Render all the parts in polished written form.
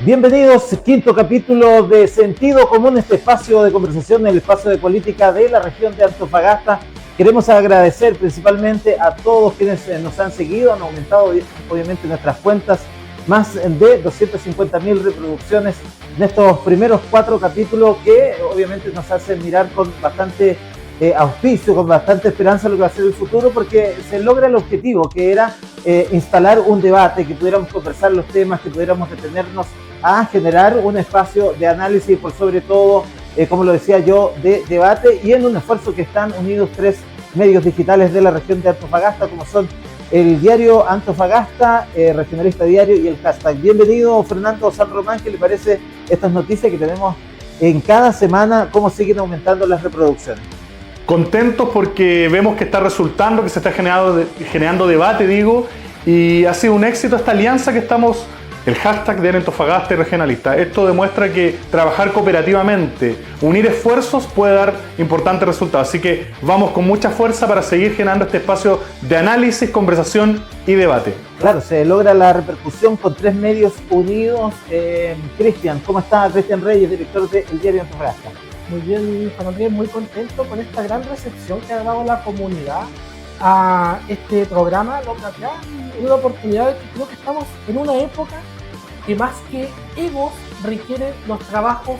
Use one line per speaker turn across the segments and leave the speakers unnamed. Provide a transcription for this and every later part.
Bienvenidos, quinto capítulo de Sentido Común, este espacio de conversación, el espacio de política de la región de Antofagasta. Queremos agradecer principalmente a todos quienes nos han seguido, han aumentado obviamente nuestras cuentas, más de 250.000 reproducciones en estos primeros 4 capítulos que obviamente nos hacen mirar con bastante auspicio, con bastante esperanza lo que va a ser el futuro, porque se logra el objetivo, que era instalar un debate, que pudiéramos conversar los temas, que pudiéramos detenernos a generar un espacio de análisis y por sobre todo, como lo decía yo, de debate, y en un esfuerzo que están unidos 3 medios digitales de la región de Antofagasta, como son el diario Antofagasta, Regionalista Diario y el hashtag. Bienvenido, Fernando San Román, ¿qué le parece estas noticias que tenemos en cada semana? ¿Cómo siguen aumentando las reproducciones?
Contentos porque vemos que está resultando, que se está generando debate, y ha sido un éxito esta alianza que estamos, el hashtag de Antofagasta y Regionalista. Esto demuestra que trabajar cooperativamente, unir esfuerzos puede dar importantes resultados. Así que vamos con mucha fuerza para seguir generando este espacio de análisis, conversación y debate.
Claro, se logra la repercusión con 3 medios unidos. Cristian, ¿cómo está? Cristian Reyes, director del diario Antofagasta.
Muy bien, Juan Andrés, muy contento con esta gran recepción que ha dado la comunidad a este programa. Lo plantea en una oportunidad de que creo que estamos en una época que más que egos requiere los trabajos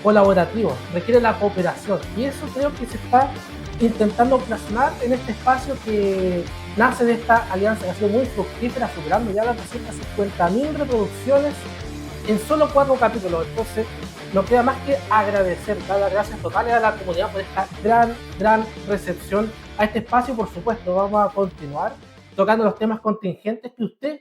colaborativos, requiere la cooperación, y eso creo que se está intentando plasmar en este espacio que nace de esta alianza que ha sido muy fructífera, superando ya las 250.000 reproducciones en solo 4 capítulos. Entonces no queda más que agradecer, dar las gracias totales a la comunidad por esta gran recepción a este espacio. Por supuesto, vamos a continuar tocando los temas contingentes que a usted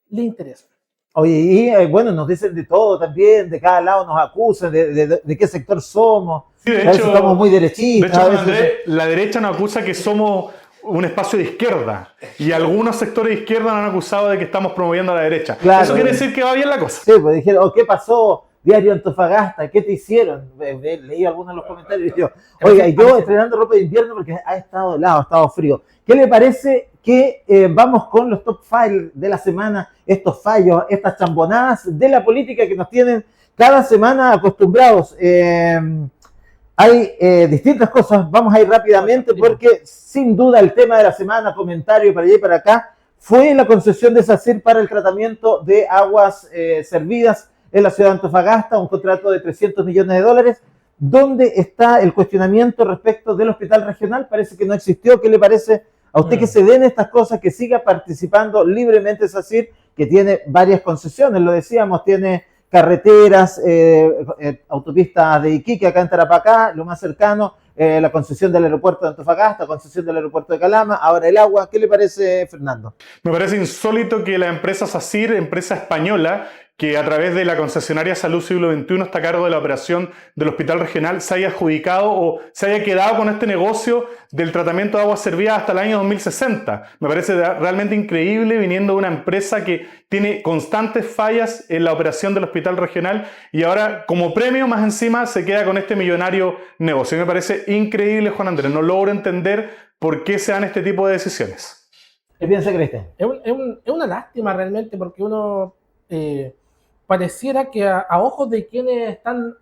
le interesan.
Oye, y bueno, nos dicen de todo también, de cada lado nos acusan, de qué sector somos.
Sí, de
a veces
hecho,
estamos muy derechistas.
De hecho, Andrés, la derecha nos acusa que somos un espacio de izquierda, y algunos sectores de izquierda nos han acusado de que estamos promoviendo a la derecha. Claro, eso quiere decir que va bien la cosa.
Sí, pues dijeron, oh, ¿qué pasó? Diario Antofagasta, ¿qué te hicieron? Leí algunos de los comentarios y yo, oiga, yo estrenando ropa de invierno porque ha estado helado, ha estado frío. ¿Qué le parece que vamos con los top 5 de la semana, estos fallos, estas chambonadas de la política que nos tienen cada semana acostumbrados? Hay distintas cosas, vamos a ir rápidamente porque sin duda el tema de la semana, comentario para allá y para acá, fue la concesión de SACIR para el tratamiento de aguas servidas en la ciudad de Antofagasta, un contrato de $300 millones. ¿Dónde está el cuestionamiento respecto del hospital regional? Parece que no existió. ¿Qué le parece a usted que se den estas cosas, que siga participando libremente SACIR, que tiene varias concesiones? Lo decíamos, tiene carreteras, autopistas de Iquique, acá en Tarapacá, lo más cercano, la concesión del aeropuerto de Antofagasta, concesión del aeropuerto de Calama, ahora el agua. ¿Qué le parece, Fernando?
Me parece insólito que la empresa SACIR, empresa española, que a través de la concesionaria Salud Siglo XXI está a cargo de la operación del hospital regional, se haya adjudicado o se haya quedado con este negocio del tratamiento de aguas servidas hasta el año 2060. Me parece realmente increíble, viniendo de una empresa que tiene constantes fallas en la operación del hospital regional, y ahora como premio más encima se queda con este millonario negocio. Me parece increíble, Juan Andrés. No logro entender por qué se dan este tipo de decisiones.
¿Qué piensa, Cristian?
Es una lástima realmente, porque uno pareciera que a ojos de quienes están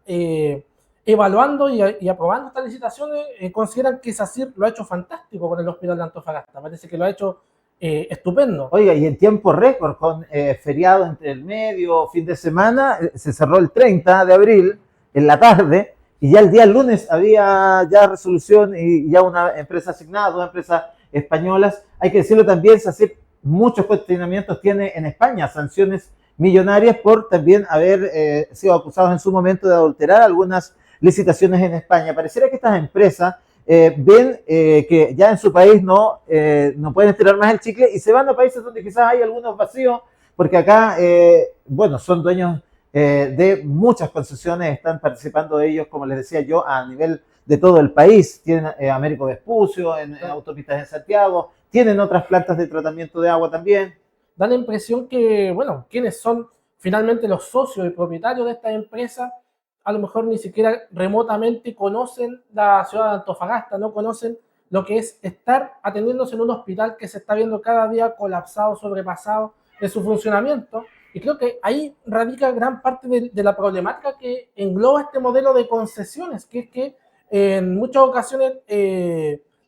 evaluando y aprobando estas licitaciones, consideran que SACIR lo ha hecho fantástico con el hospital de Antofagasta. Parece que lo ha hecho estupendo.
Oiga, y en tiempo récord, con feriado entre el medio, fin de semana, se cerró el 30 de abril en la tarde, y ya el día lunes había ya resolución y ya una empresa asignada, 2 empresas españolas. Hay que decirlo también, SACIR muchos cuestionamientos tiene en España, sanciones millonarias por también haber sido acusados en su momento de adulterar algunas licitaciones en España. Pareciera que estas empresas ven que ya en su país no pueden estirar más el chicle y se van a países donde quizás hay algunos vacíos, porque acá, bueno, son dueños de muchas concesiones, están participando de ellos, como les decía yo, a nivel de todo el país. Tienen Américo Vespucio en autopistas en Santiago, tienen otras plantas de tratamiento de agua también.
Da la impresión que, bueno, quienes son finalmente los socios y propietarios de esta empresa, a lo mejor ni siquiera remotamente conocen la ciudad de Antofagasta, no conocen lo que es estar atendiéndose en un hospital que se está viendo cada día colapsado, sobrepasado en su funcionamiento, Y creo que ahí radica gran parte de la problemática que engloba este modelo de concesiones, que es que en muchas ocasiones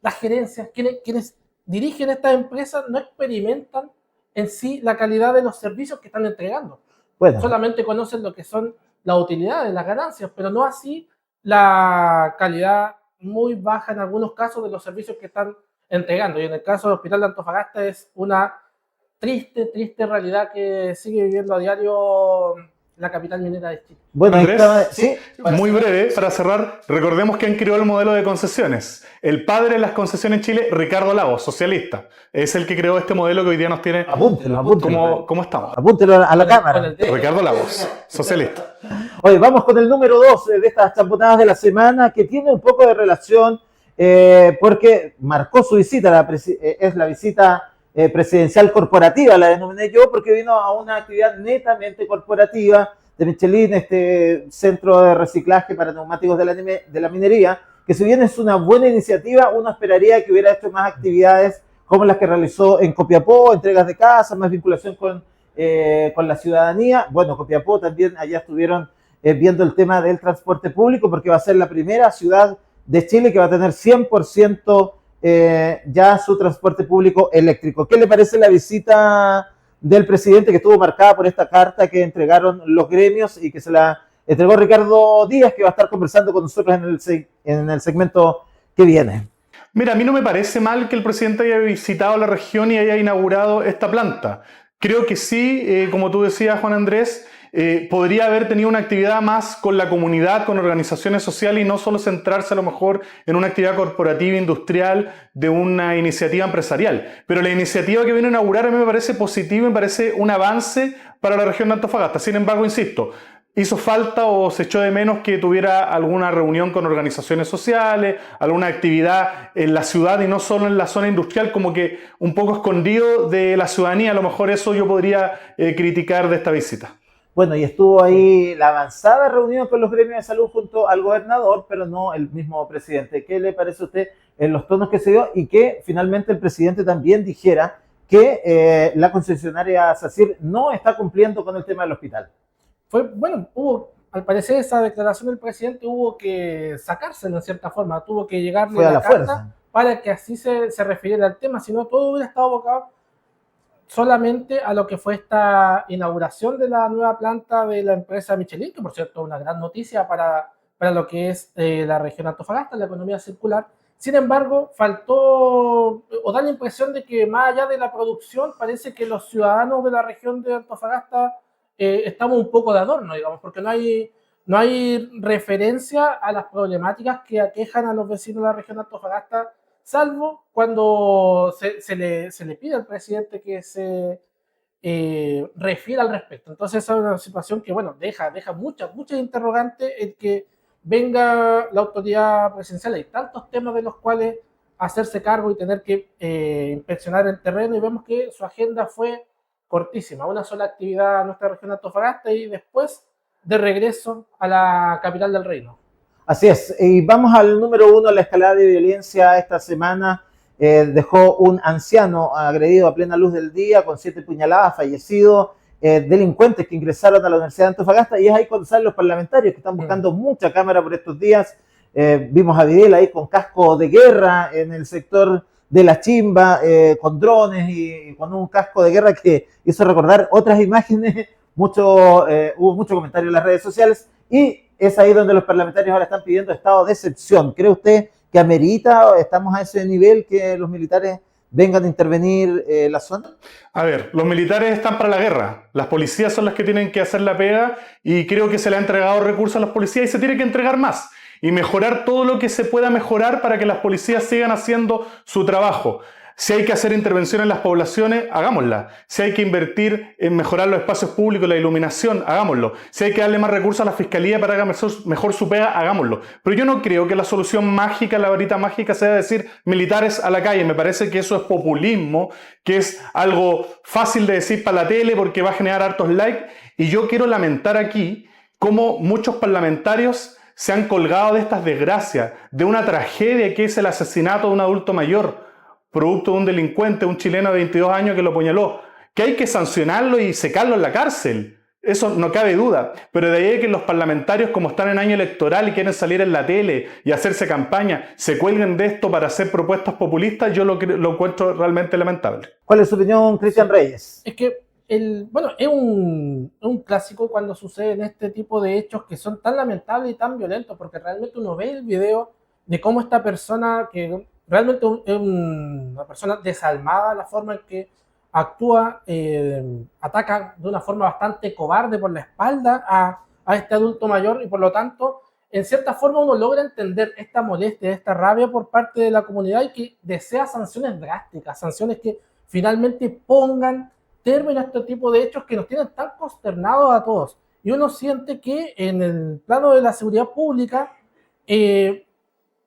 las gerencias, quienes dirigen estas empresas, no experimentan en sí la calidad de los servicios que están entregando.
Bueno,
Solamente conocen lo que son las utilidades, las ganancias, pero no así la calidad muy baja en algunos casos de los servicios que están entregando. Y en el caso del Hospital de Antofagasta es una triste realidad que sigue viviendo a diario la capital minera de Chile.
bueno, ahí
Andrés,
estaba, sí,
muy breve, para cerrar, recordemos quién creó el modelo de concesiones. El padre de las concesiones en Chile, Ricardo Lagos, socialista. Es el que creó este modelo que hoy día nos tiene...
apúntelo.
¿Cómo estamos?
Apúntelo a la
Con
cámara.
el dedo.
Ricardo Lagos, socialista.
Oye, vamos con el número 2 de estas champonadas de la semana, que tiene un poco de relación, porque marcó su visita, es la visita presidencial corporativa, la denominé yo, porque vino a una actividad netamente corporativa de Michelin, este centro de reciclaje para neumáticos de la minería, que si bien es una buena iniciativa, uno esperaría que hubiera hecho más actividades como las que realizó en Copiapó, entregas de casas, más vinculación con la ciudadanía. Bueno, Copiapó también, allá estuvieron viendo el tema del transporte público, porque va a ser la primera ciudad de Chile que va a tener 100% ya su transporte público eléctrico. ¿Qué le parece la visita del presidente, que estuvo marcada por esta carta que entregaron los gremios y que se la entregó Ricardo Díaz, que va a estar conversando con nosotros en el segmento que viene?
Mira, a mí no me parece mal que el presidente haya visitado la región y haya inaugurado esta planta. Creo que sí, como tú decías, Juan Andrés, podría haber tenido una actividad más con la comunidad, con organizaciones sociales y no solo centrarse a lo mejor en una actividad corporativa, industrial, de una iniciativa empresarial. Pero la iniciativa que viene a inaugurar a mí me parece positiva, me parece un avance para la región de Antofagasta. Sin embargo, insisto, hizo falta o se echó de menos que tuviera alguna reunión con organizaciones sociales, alguna actividad en la ciudad y no solo en la zona industrial, como que un poco escondido de la ciudadanía. A lo mejor eso yo podría criticar de esta visita.
Bueno, y estuvo ahí la avanzada reunión con los gremios de salud junto al gobernador, pero no el mismo presidente. ¿Qué le parece a usted en los tonos que se dio y que finalmente el presidente también dijera que la concesionaria SACIR no está cumpliendo con el tema del hospital?
Hubo, al parecer, esa declaración del presidente hubo que sacársela en cierta forma, tuvo que llegarle
Fue a la
carta
fuerza.
para que así se refiriera al tema, si no todo hubiera estado abocado solamente a lo que fue esta inauguración de la nueva planta de la empresa Michelin, que por cierto es una gran noticia para lo que es la región Antofagasta, la economía circular. Sin embargo, faltó o da la impresión de que más allá de la producción, parece que los ciudadanos de la región de Antofagasta estamos un poco de adorno, digamos, porque no hay referencia a las problemáticas que aquejan a los vecinos de la región de Antofagasta, salvo cuando se le pide al presidente que se refiera al respecto. Entonces esa es una situación que, bueno, deja muchas interrogantes en que venga la autoridad presidencial. Hay tantos temas de los cuales hacerse cargo y tener que inspeccionar el terreno, y vemos que su agenda fue cortísima, una sola actividad en nuestra región de Antofagasta y después de regreso a la capital del reino.
Así es, y vamos al número 1, la escalada de violencia esta semana dejó un anciano agredido a plena luz del día con 7 puñaladas, fallecido, delincuentes que ingresaron a la Universidad de Antofagasta, y es ahí cuando salen los parlamentarios que están buscando mucha cámara por estos días. Vimos a Videla ahí con casco de guerra en el sector de la Chimba, con drones y con un casco de guerra que hizo recordar otras imágenes. Hubo mucho comentario en las redes sociales, y es ahí donde los parlamentarios ahora están pidiendo estado de excepción. ¿Cree usted que amerita, estamos a ese nivel, que los militares vengan a intervenir la zona?
A ver, los militares están para la guerra, las policías son las que tienen que hacer la pega, y creo que se le ha entregado recursos a las policías y se tiene que entregar más y mejorar todo lo que se pueda mejorar para que las policías sigan haciendo su trabajo. Si hay que hacer intervención en las poblaciones, hagámosla. Si hay que invertir en mejorar los espacios públicos, la iluminación, hagámoslo. Si hay que darle más recursos a la fiscalía para que haga mejor su pega, hagámoslo. Pero yo no creo que la solución mágica, la varita mágica, sea decir militares a la calle. Me parece que eso es populismo, que es algo fácil de decir para la tele porque va a generar hartos likes. Y yo quiero lamentar aquí cómo muchos parlamentarios se han colgado de estas desgracias, de una tragedia que es el asesinato de un adulto mayor, producto de un delincuente, un chileno de 22 años que lo apuñaló, que hay que sancionarlo y secarlo en la cárcel. Eso no cabe duda, pero de ahí que los parlamentarios, como están en año electoral y quieren salir en la tele y hacerse campaña, se cuelguen de esto para hacer propuestas populistas, yo lo encuentro realmente lamentable.
¿Cuál es su opinión, Cristian Reyes?
Es que, bueno, es un clásico cuando suceden este tipo de hechos que son tan lamentables y tan violentos, porque realmente uno ve el video de cómo esta persona, que realmente es una persona desalmada, la forma en que actúa, ataca de una forma bastante cobarde por la espalda a este adulto mayor, y por lo tanto, en cierta forma uno logra entender esta molestia, esta rabia por parte de la comunidad, y que desea sanciones drásticas, sanciones que finalmente pongan término a este tipo de hechos que nos tienen tan consternados a todos. Y uno siente que en el plano de la seguridad pública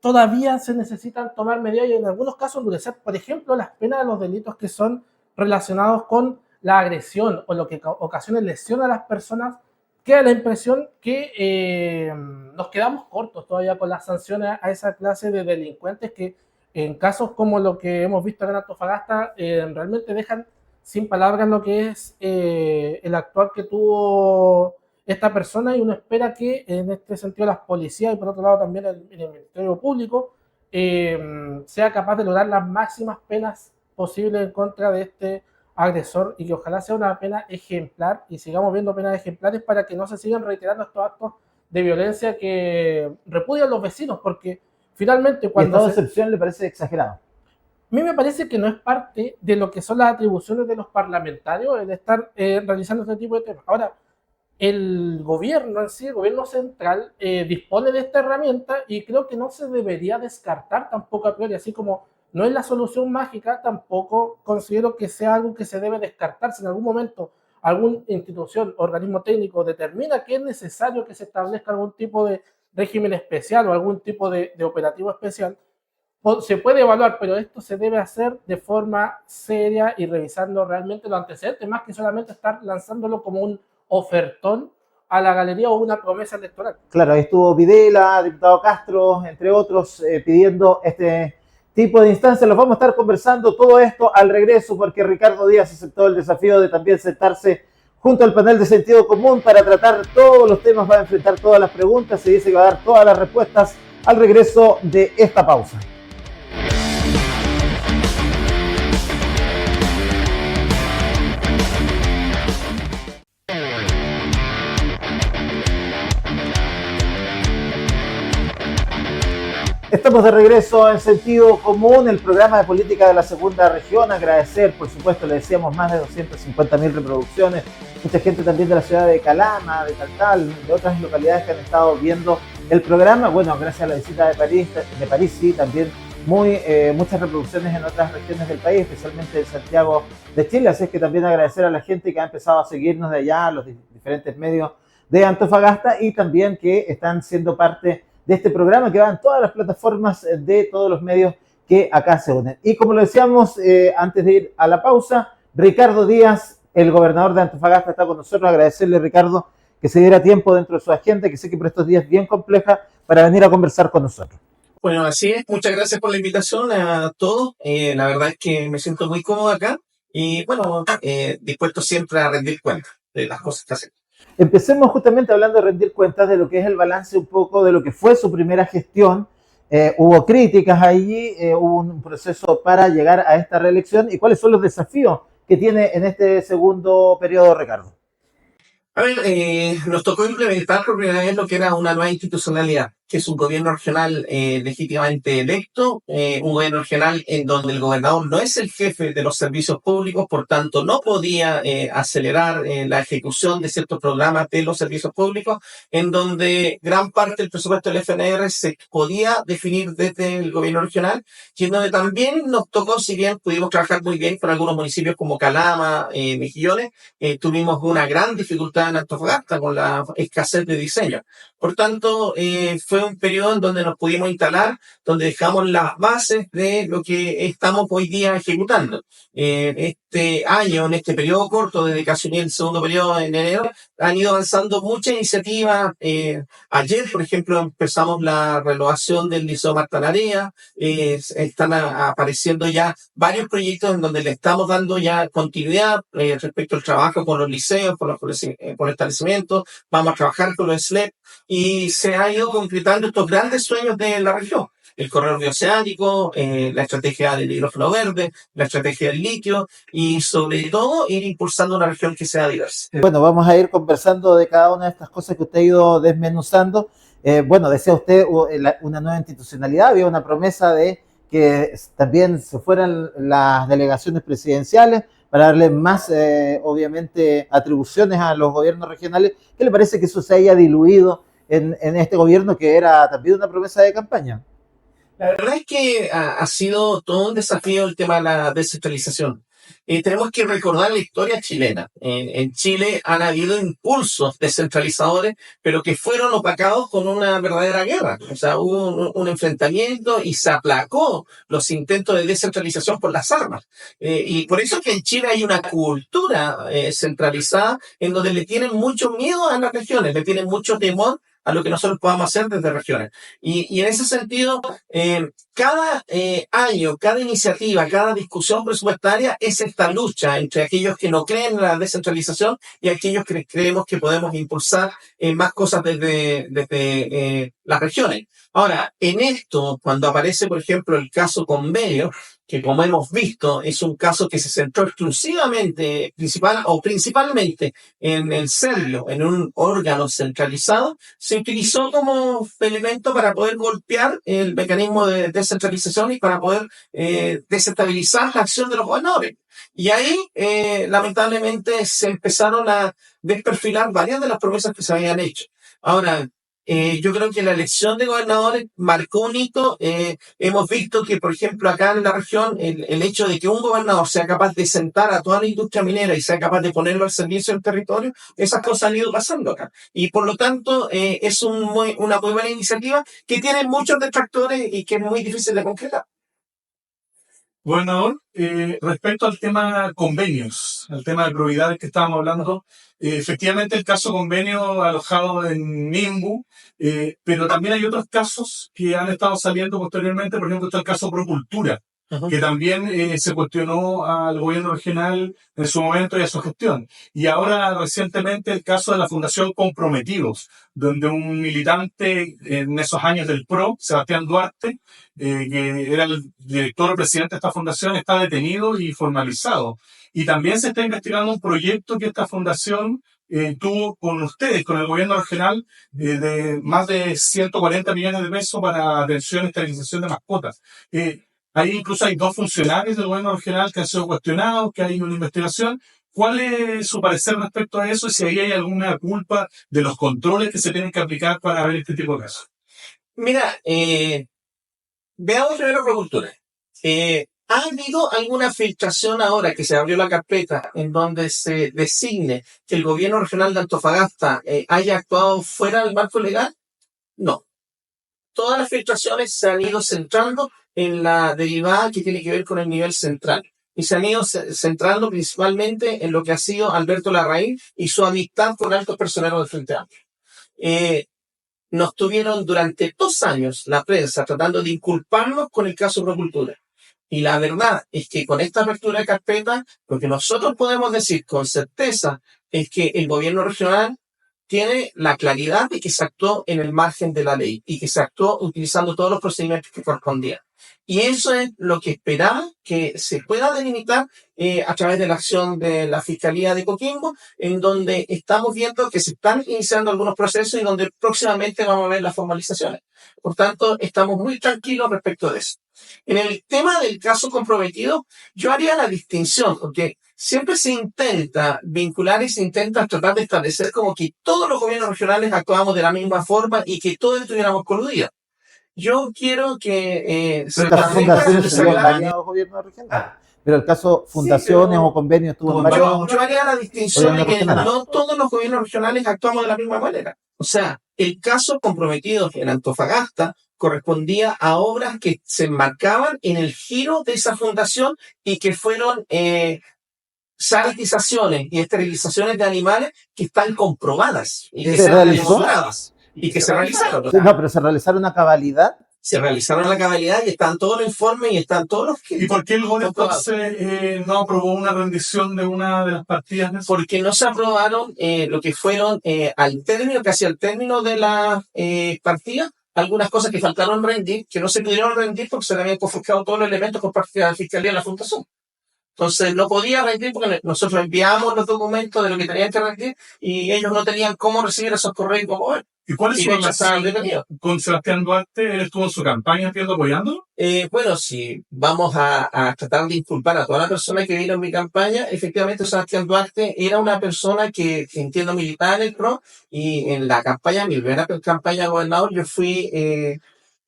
todavía se necesitan tomar medidas y en algunos casos endurecer, por ejemplo, las penas de los delitos que son relacionados con la agresión o lo que ocasiona lesión a las personas. Queda la impresión que nos quedamos cortos todavía con las sanciones a esa clase de delincuentes que en casos como lo que hemos visto en Antofagasta realmente dejan sin palabras lo que es el actuar que tuvo esta persona, y uno espera que en este sentido las policías y por otro lado también el Ministerio Público sea capaz de lograr las máximas penas posibles en contra de este agresor, y que ojalá sea una pena ejemplar y sigamos viendo penas ejemplares para que no se sigan reiterando estos actos de violencia que repudian los vecinos, porque finalmente cuando...
¿Y esta decepción le parece exagerado?
A mí me parece que no es parte de lo que son las atribuciones de los parlamentarios el estar realizando este tipo de temas. Ahora, el gobierno en sí, el gobierno central, dispone de esta herramienta y creo que no se debería descartar tampoco a priori, así como no es la solución mágica, tampoco considero que sea algo que se debe descartar. Si en algún momento alguna institución, organismo técnico determina que es necesario que se establezca algún tipo de régimen especial o algún tipo de operativo especial, se puede evaluar, pero esto se debe hacer de forma seria y revisando realmente los antecedentes, más que solamente estar lanzándolo como un ofertón a la galería o una promesa electoral.
Claro, ahí estuvo Videla, diputado Castro, entre otros, pidiendo este tipo de instancias. Los vamos a estar conversando todo esto al regreso, porque Ricardo Díaz aceptó el desafío de también sentarse junto al panel de Sentido Común para tratar todos los temas, va a enfrentar todas las preguntas, se dice que va a dar todas las respuestas al regreso de esta pausa. Estamos de regreso en Sentido Común, el programa de política de la segunda región. Agradecer, por supuesto, le decíamos, más de 250.000 reproducciones. Mucha gente también de la ciudad de Calama, de Taltal, de otras localidades que han estado viendo el programa. Bueno, gracias a la visita de París sí, también muchas reproducciones en otras regiones del país, especialmente en Santiago de Chile. Así es que también agradecer a la gente que ha empezado a seguirnos de allá, los diferentes medios de Antofagasta, y también que están siendo parte de este programa que va en todas las plataformas de todos los medios que acá se unen. Y como lo decíamos antes de ir a la pausa, Ricardo Díaz, el gobernador de Antofagasta, está con nosotros. Agradecerle, Ricardo, que se diera tiempo dentro de su agenda, que sé que por estos días bien compleja, para venir a conversar con nosotros.
Bueno, así es. Muchas gracias por la invitación a todos. La verdad es que me siento muy cómodo acá y, bueno, dispuesto siempre a rendir cuentas de las cosas que hacemos.
Empecemos justamente hablando de rendir cuentas de lo que es el balance un poco de lo que fue su primera gestión. Hubo críticas allí, hubo un proceso para llegar a esta reelección. ¿Y cuáles son los desafíos que tiene en este segundo periodo, Ricardo?
A ver, nos tocó implementar por primera vez lo que era una nueva institucionalidad, que es un gobierno regional legítimamente electo, un gobierno regional en donde el gobernador no es el jefe de los servicios públicos, por tanto no podía acelerar la ejecución de ciertos programas de los servicios públicos, en donde gran parte del presupuesto del FNR se podía definir desde el gobierno regional, y en donde también nos tocó, si bien pudimos trabajar muy bien con algunos municipios como Calama, Mejillones, tuvimos una gran dificultad en Antofagasta con la escasez de diseño. Por tanto, fue fue un periodo en donde nos pudimos instalar, donde dejamos las bases de lo que estamos hoy día ejecutando. Este año, en este periodo corto, desde casi el segundo periodo en enero, han ido avanzando muchas iniciativas. Ayer, por ejemplo, empezamos la renovación del Liceo Marta Narea. Están apareciendo ya varios proyectos en donde le estamos dando ya continuidad respecto al trabajo con los liceos, por establecimientos. Vamos a trabajar con los SLEP y se ha ido concretando estos grandes sueños de la región. El corredor bioceánico, la estrategia del hidrógeno verde, la estrategia del litio y sobre todo ir impulsando una región que sea diversa.
Bueno, vamos a ir conversando de cada una de estas cosas que usted ha ido desmenuzando. Bueno, decía usted una nueva institucionalidad, había una promesa de que también se fueran las delegaciones presidenciales para darle más, obviamente, atribuciones a los gobiernos regionales. ¿Qué le parece que eso se haya diluido en este gobierno que era también una promesa de campaña?
La verdad es que ha sido todo un desafío el tema de la descentralización. Tenemos que recordar la historia chilena. En Chile han habido impulsos descentralizadores, pero que fueron opacados con una verdadera guerra. O sea, hubo un enfrentamiento y se aplacó los intentos de descentralización por las armas. Y por eso es que en Chile hay una cultura centralizada en donde le tienen mucho miedo a las regiones, le tienen mucho temor a lo que nosotros podamos hacer desde regiones. Y en ese sentido, cada año, cada iniciativa, cada discusión presupuestaria es esta lucha entre aquellos que no creen en la descentralización y aquellos que creemos que podemos impulsar más cosas desde las regiones. Ahora, en esto, cuando aparece, por ejemplo, el caso convenio, que como hemos visto es un caso que se centró exclusivamente, principalmente en el CERVIO, en un órgano centralizado, se utilizó como elemento para poder golpear el mecanismo de descentralización y para poder desestabilizar la acción de los gobernadores. Y ahí, lamentablemente, se empezaron a desperfilar varias de las promesas que se habían hecho. Ahora, yo creo que la elección de gobernadores marcó un hito. Hemos visto que, por ejemplo, acá en la región, el hecho de que un gobernador sea capaz de sentar a toda la industria minera y sea capaz de ponerlo al servicio del territorio, esas cosas han ido pasando acá. Y por lo tanto, es una muy buena iniciativa que tiene muchos detractores y que es muy difícil de concretar.
Gobernador, respecto al tema convenios, al tema de probidades que estábamos hablando, efectivamente el caso convenio alojado en Nimbu, pero también hay otros casos que han estado saliendo posteriormente. Por ejemplo, está el caso Procultura, que también se cuestionó al gobierno regional en su momento y a su gestión. Y ahora recientemente el caso de la Fundación Comprometidos, donde un militante en esos años del PRO, Sebastián Duarte, que era el director o presidente de esta fundación, está detenido y formalizado. Y también se está investigando un proyecto que esta fundación tuvo con ustedes, con el gobierno regional, de más de 140 millones de pesos para atención y esterilización de mascotas. Ahí incluso hay 2 funcionarios del gobierno regional que han sido cuestionados, que hay una investigación. ¿Cuál es su parecer respecto a eso y si ahí hay alguna culpa de los controles que se tienen que aplicar para ver este tipo de casos?
Mira, veamos primero Procultura. ¿Ha habido alguna filtración ahora que se abrió la carpeta en donde se designe que el gobierno regional de Antofagasta haya actuado fuera del marco legal? No. Todas las filtraciones se han ido centrando en la derivada que tiene que ver con el nivel central. Y se han ido centrando principalmente en lo que ha sido Alberto Larraín y su amistad con altos personeros del Frente Amplio. Nos tuvieron durante 2 años la prensa tratando de inculparnos con el caso Procultura. Y la verdad es que con esta apertura de carpeta, lo que nosotros podemos decir con certeza es que el gobierno regional tiene la claridad de que se actuó en el margen de la ley y que se actuó utilizando todos los procedimientos que correspondían. Y eso es lo que esperaba que se pueda delimitar a través de la acción de la Fiscalía de Coquimbo, en donde estamos viendo que se están iniciando algunos procesos y donde próximamente vamos a ver las formalizaciones. Por tanto, estamos muy tranquilos respecto de eso. En el tema del caso comprometido, yo haría la distinción, porque siempre se intenta vincular y se intenta tratar de establecer como que todos los gobiernos regionales actuamos de la misma forma y que todos estuviéramos coludidos. Yo quiero que
Estas fundaciones se han dañado a los gobiernos regionales. pero el caso
Sí,
fundaciones
pero
o convenios estuvo en varios
yo haría la distinción
gobiernos
de que
regionales.
no todos los gobiernos regionales actuamos de la misma manera. O sea, el caso comprometido en Antofagasta correspondía a obras que se enmarcaban en el giro de esa fundación y que fueron sanitizaciones y esterilizaciones de animales que están comprobadas y que
¿Se
están
realizó?
demostradas y que se realizaron. O
Sí, no,
sea,
pero se realizaron a cabalidad.
se realizaron a la cabalidad y están todos los informes y están todos los
¿Y
que
por qué el GOR
comprobados.
entonces no aprobó una rendición de una de las partidas de eso?
Porque no se aprobaron lo que fueron casi al término de la partida, algunas cosas que faltaron rendir, que no se pudieron rendir porque se le habían confiscado todos los elementos por parte de la Fiscalía de la Fundación. Entonces no podía rendir porque nosotros enviamos los documentos de lo que tenían que rendir y ellos no tenían cómo recibir esos correos y cómo ver.
¿Y cuál es
Y
su
de hecho estaban
relación
detenidos.
con Sebastián Duarte? ¿Él estuvo en su campaña, entiendo, apoyándolo?
Bueno, si vamos a tratar de inculpar a toda la persona que vino en mi campaña, efectivamente Sebastián Duarte era una persona que entiendo militaba en el PRO y en la campaña, mi primera campaña de gobernador, yo fui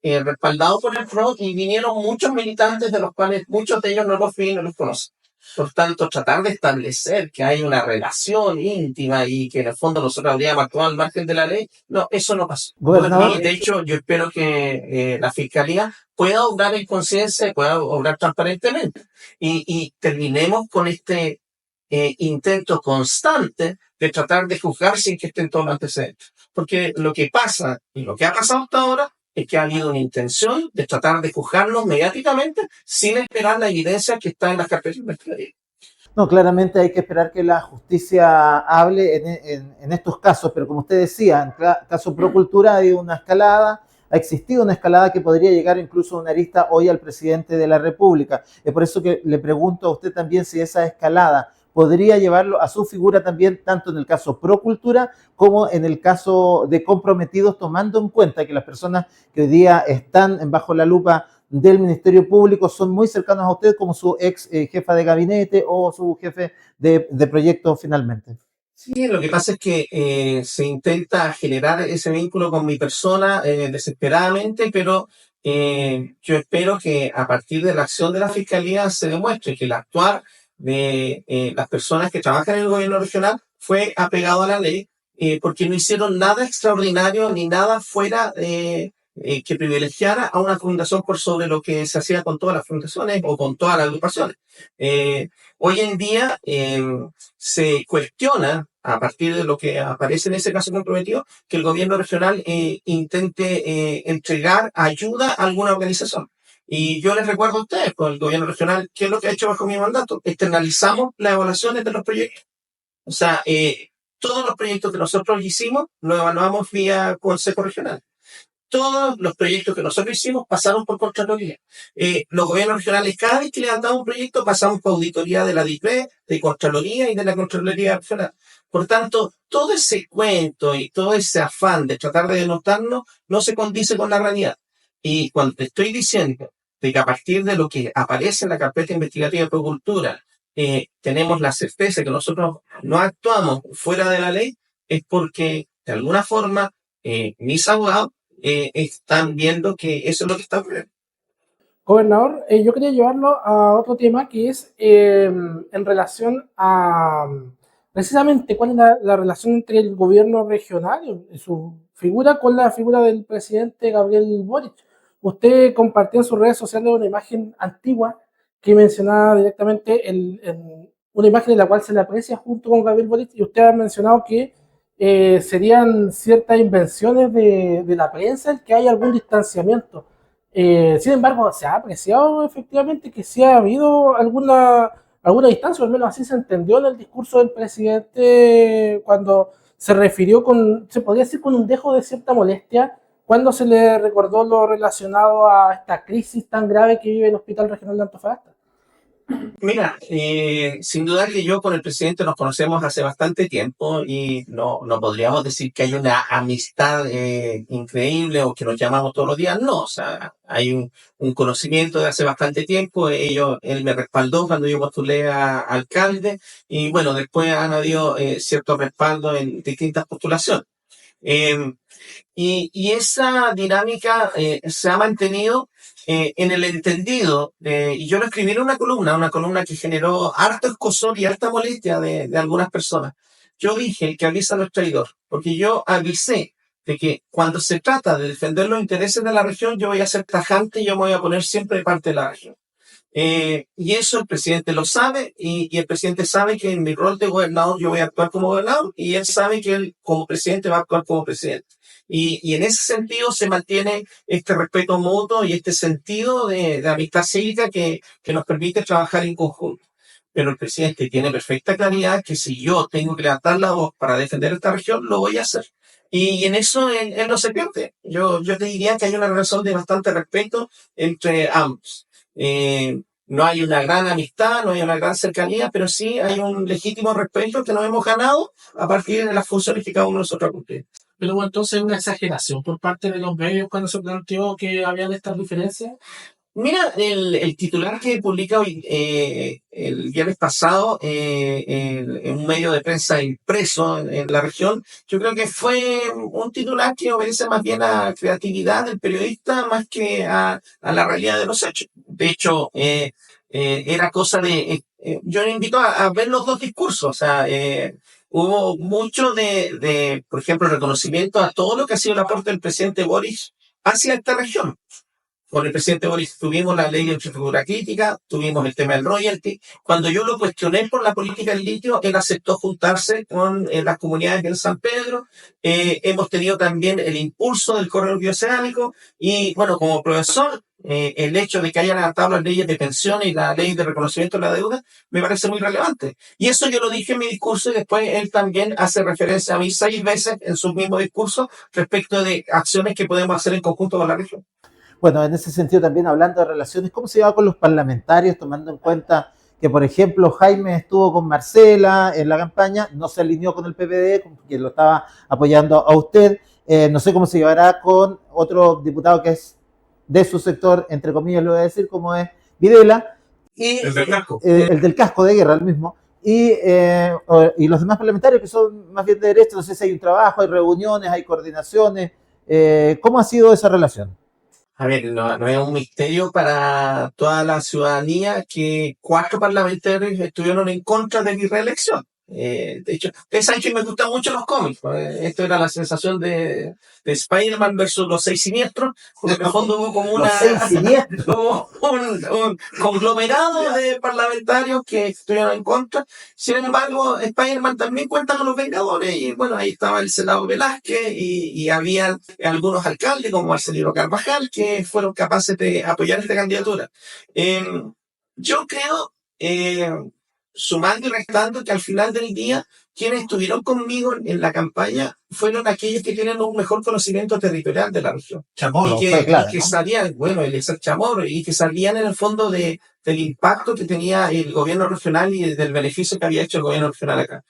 respaldado por el PRO y vinieron muchos militantes de los cuales muchos de ellos no los vi y no los conocen. Por tanto, tratar de establecer que hay una relación íntima y que en el fondo nosotros habríamos actuado al margen de la ley, no, eso no pasó.
Gobernador,
Y de hecho, yo espero que la Fiscalía pueda obrar en conciencia y pueda obrar transparentemente. Y terminemos con este intento constante de tratar de juzgar sin que estén todos los antecedentes. Porque lo que pasa y lo que ha pasado hasta ahora es que ha habido una intención de tratar de juzgarlos mediáticamente sin esperar la evidencia que está en las carpetas investigativas.
no, claramente hay que esperar que la justicia hable en estos casos, pero como usted decía, en caso Procultura ha habido una escalada, ha existido una escalada que podría llegar incluso a una arista hoy al presidente de la República. Es por eso que le pregunto a usted también si esa escalada podría llevarlo a su figura también, tanto en el caso Procultura como en el caso de comprometidos, tomando en cuenta que las personas que hoy día están bajo la lupa del Ministerio Público son muy cercanos a usted como su ex jefa de gabinete o su jefe de proyecto finalmente.
Sí, lo que pasa es que se intenta generar ese vínculo con mi persona desesperadamente, pero yo espero que a partir de la acción de la Fiscalía se demuestre que el actuar de las personas que trabajan en el gobierno regional fue apegado a la ley, porque no hicieron nada extraordinario ni nada fuera que privilegiara a una fundación por sobre lo que se hacía con todas las fundaciones o con todas las agrupaciones. Hoy en día se cuestiona, a partir de lo que aparece en ese caso comprometido, que el gobierno regional intente entregar ayuda a alguna organización. Y yo les recuerdo a ustedes, con el gobierno regional, ¿qué es lo que ha hecho bajo mi mandato? Externalizamos las evaluaciones de los proyectos. O sea, todos los proyectos que nosotros hicimos los evaluamos vía Consejo Regional. Todos los proyectos que nosotros hicimos pasaron por Contraloría. Los gobiernos regionales, cada vez que le han dado un proyecto, pasamos por auditoría de la DIPRE, de Contraloría y de la Contraloría Regional. Por tanto, todo ese cuento y todo ese afán de tratar de denotarnos no se condice con la realidad. Y cuando te estoy diciendo de que a partir de lo que aparece en la carpeta investigativa de Procultura, tenemos la certeza que nosotros no actuamos fuera de la ley, es porque, de alguna forma, mis abogados están viendo que eso es lo que está ocurriendo.
Gobernador, yo quería llevarlo a otro tema que es en relación a precisamente cuál es la relación entre el gobierno regional y su figura con la figura del presidente Gabriel Boric. Usted compartió en sus redes sociales una imagen antigua que mencionaba directamente una imagen en la cual se le aprecia junto con Gabriel Boric y usted ha mencionado que serían ciertas invenciones de la prensa el que hay algún distanciamiento. Sin embargo, se ha apreciado efectivamente que sí ha habido alguna distancia, o al menos así se entendió en el discurso del presidente cuando se refirió se podría decir con un dejo de cierta molestia, cuando se le recordó lo relacionado a esta crisis tan grave que vive el Hospital Regional de Antofagasta.
Mira, sin duda que yo con el presidente nos conocemos hace bastante tiempo y no podríamos decir que hay una amistad increíble o que nos llamamos todos los días. No, o sea, hay un conocimiento de hace bastante tiempo. Él me respaldó cuando yo postulé a alcalde y bueno, después han habido cierto respaldo en distintas postulaciones. Y esa dinámica se ha mantenido en el entendido, y yo lo escribí en una columna que generó harto escozor y harta molestia de algunas personas. Yo dije, el que avisa no es traidor, porque yo avisé de que cuando se trata de defender los intereses de la región, yo voy a ser tajante y yo me voy a poner siempre de parte de la región. Y eso el presidente lo sabe, y el presidente sabe que en mi rol de gobernador yo voy a actuar como gobernador, y él sabe que él como presidente va a actuar como presidente. Y en ese sentido se mantiene este respeto mutuo y este sentido de amistad cívica que nos permite trabajar en conjunto. Pero el presidente tiene perfecta claridad que si yo tengo que levantar la voz para defender esta región, lo voy a hacer. Y en eso él no se pierde. Yo te diría que hay una relación de bastante respeto entre ambos. No hay una gran amistad, no hay una gran cercanía, pero sí hay un legítimo respeto que nos hemos ganado a partir de las funciones que cada uno de nosotros cumplimos.
Pero bueno, entonces una exageración por parte de los medios cuando se planteó que habían estas diferencias.
Mira, el titular que publica hoy, el viernes pasado en un medio de prensa impreso en la región, yo creo que fue un titular que obedece más bien a creatividad del periodista más que a la realidad de los hechos. De hecho, era cosa de... yo le invito a ver los dos discursos. O sea, hubo mucho por ejemplo, reconocimiento a todo lo que ha sido el aporte del presidente Boris hacia esta región. Con el presidente Boris tuvimos la ley de infraestructura crítica, tuvimos el tema del royalty. Cuando yo lo cuestioné por la política del litio, él aceptó juntarse con las comunidades en San Pedro. Hemos tenido también el impulso del corredor bioceánico y, bueno, como profesor, el hecho de que haya levantado las leyes de pensión y la ley de reconocimiento de la deuda me parece muy relevante. Y eso yo lo dije en mi discurso y después él también hace referencia a mí 6 veces en su mismo discurso respecto de acciones que podemos hacer en conjunto con la región.
Bueno, en ese sentido también hablando de relaciones, ¿cómo se lleva con los parlamentarios, tomando en cuenta que, por ejemplo, Jaime estuvo con Marcela en la campaña, no se alineó con el PPD, que lo estaba apoyando a usted? No sé cómo se llevará con otro diputado que es de su sector, entre comillas lo voy a decir, como es Videla.
El del casco.
El del casco de guerra, el mismo. Y los demás parlamentarios que son más bien de derecha, no sé si hay un trabajo, hay reuniones, hay coordinaciones. ¿Cómo ha sido esa relación?
A ver, no es un misterio para toda la ciudadanía que 4 parlamentarios estuvieron en contra de mi reelección. De hecho, ustedes saben que me gustan mucho los cómics. Esto era la sensación de Spider-Man versus los 6 siniestros. En el fondo hubo como un conglomerado de parlamentarios que estuvieron en contra. Sin embargo, Spider-Man también cuenta con los Vengadores. Y bueno, ahí estaba el senador Velázquez y había algunos alcaldes como Marcelino Carvajal que fueron capaces de apoyar esta candidatura. Yo creo... sumando y restando que al final del día quienes estuvieron conmigo en la campaña fueron aquellos que tienen un mejor conocimiento territorial de la región.
Chamorro.
Y que sabían, bueno, el Chamorro, y que sabían en el fondo del impacto que tenía el gobierno regional y del beneficio que había hecho el gobierno regional acá.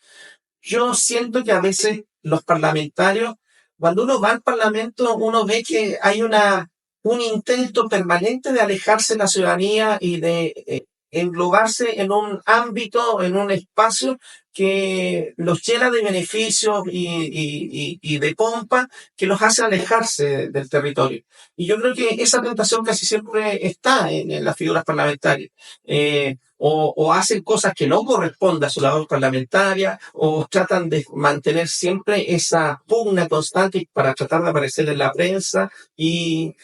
Yo siento que a veces los parlamentarios, cuando uno va al parlamento, uno ve que hay un intento permanente de alejarse de la ciudadanía y de englobarse en un ámbito, en un espacio que los llena de beneficios y de pompa que los hace alejarse del territorio. Y yo creo que esa tentación casi siempre está en las figuras parlamentarias. O hacen cosas que no corresponden a su labor parlamentaria, o tratan de mantener siempre esa pugna constante para tratar de aparecer en la prensa, y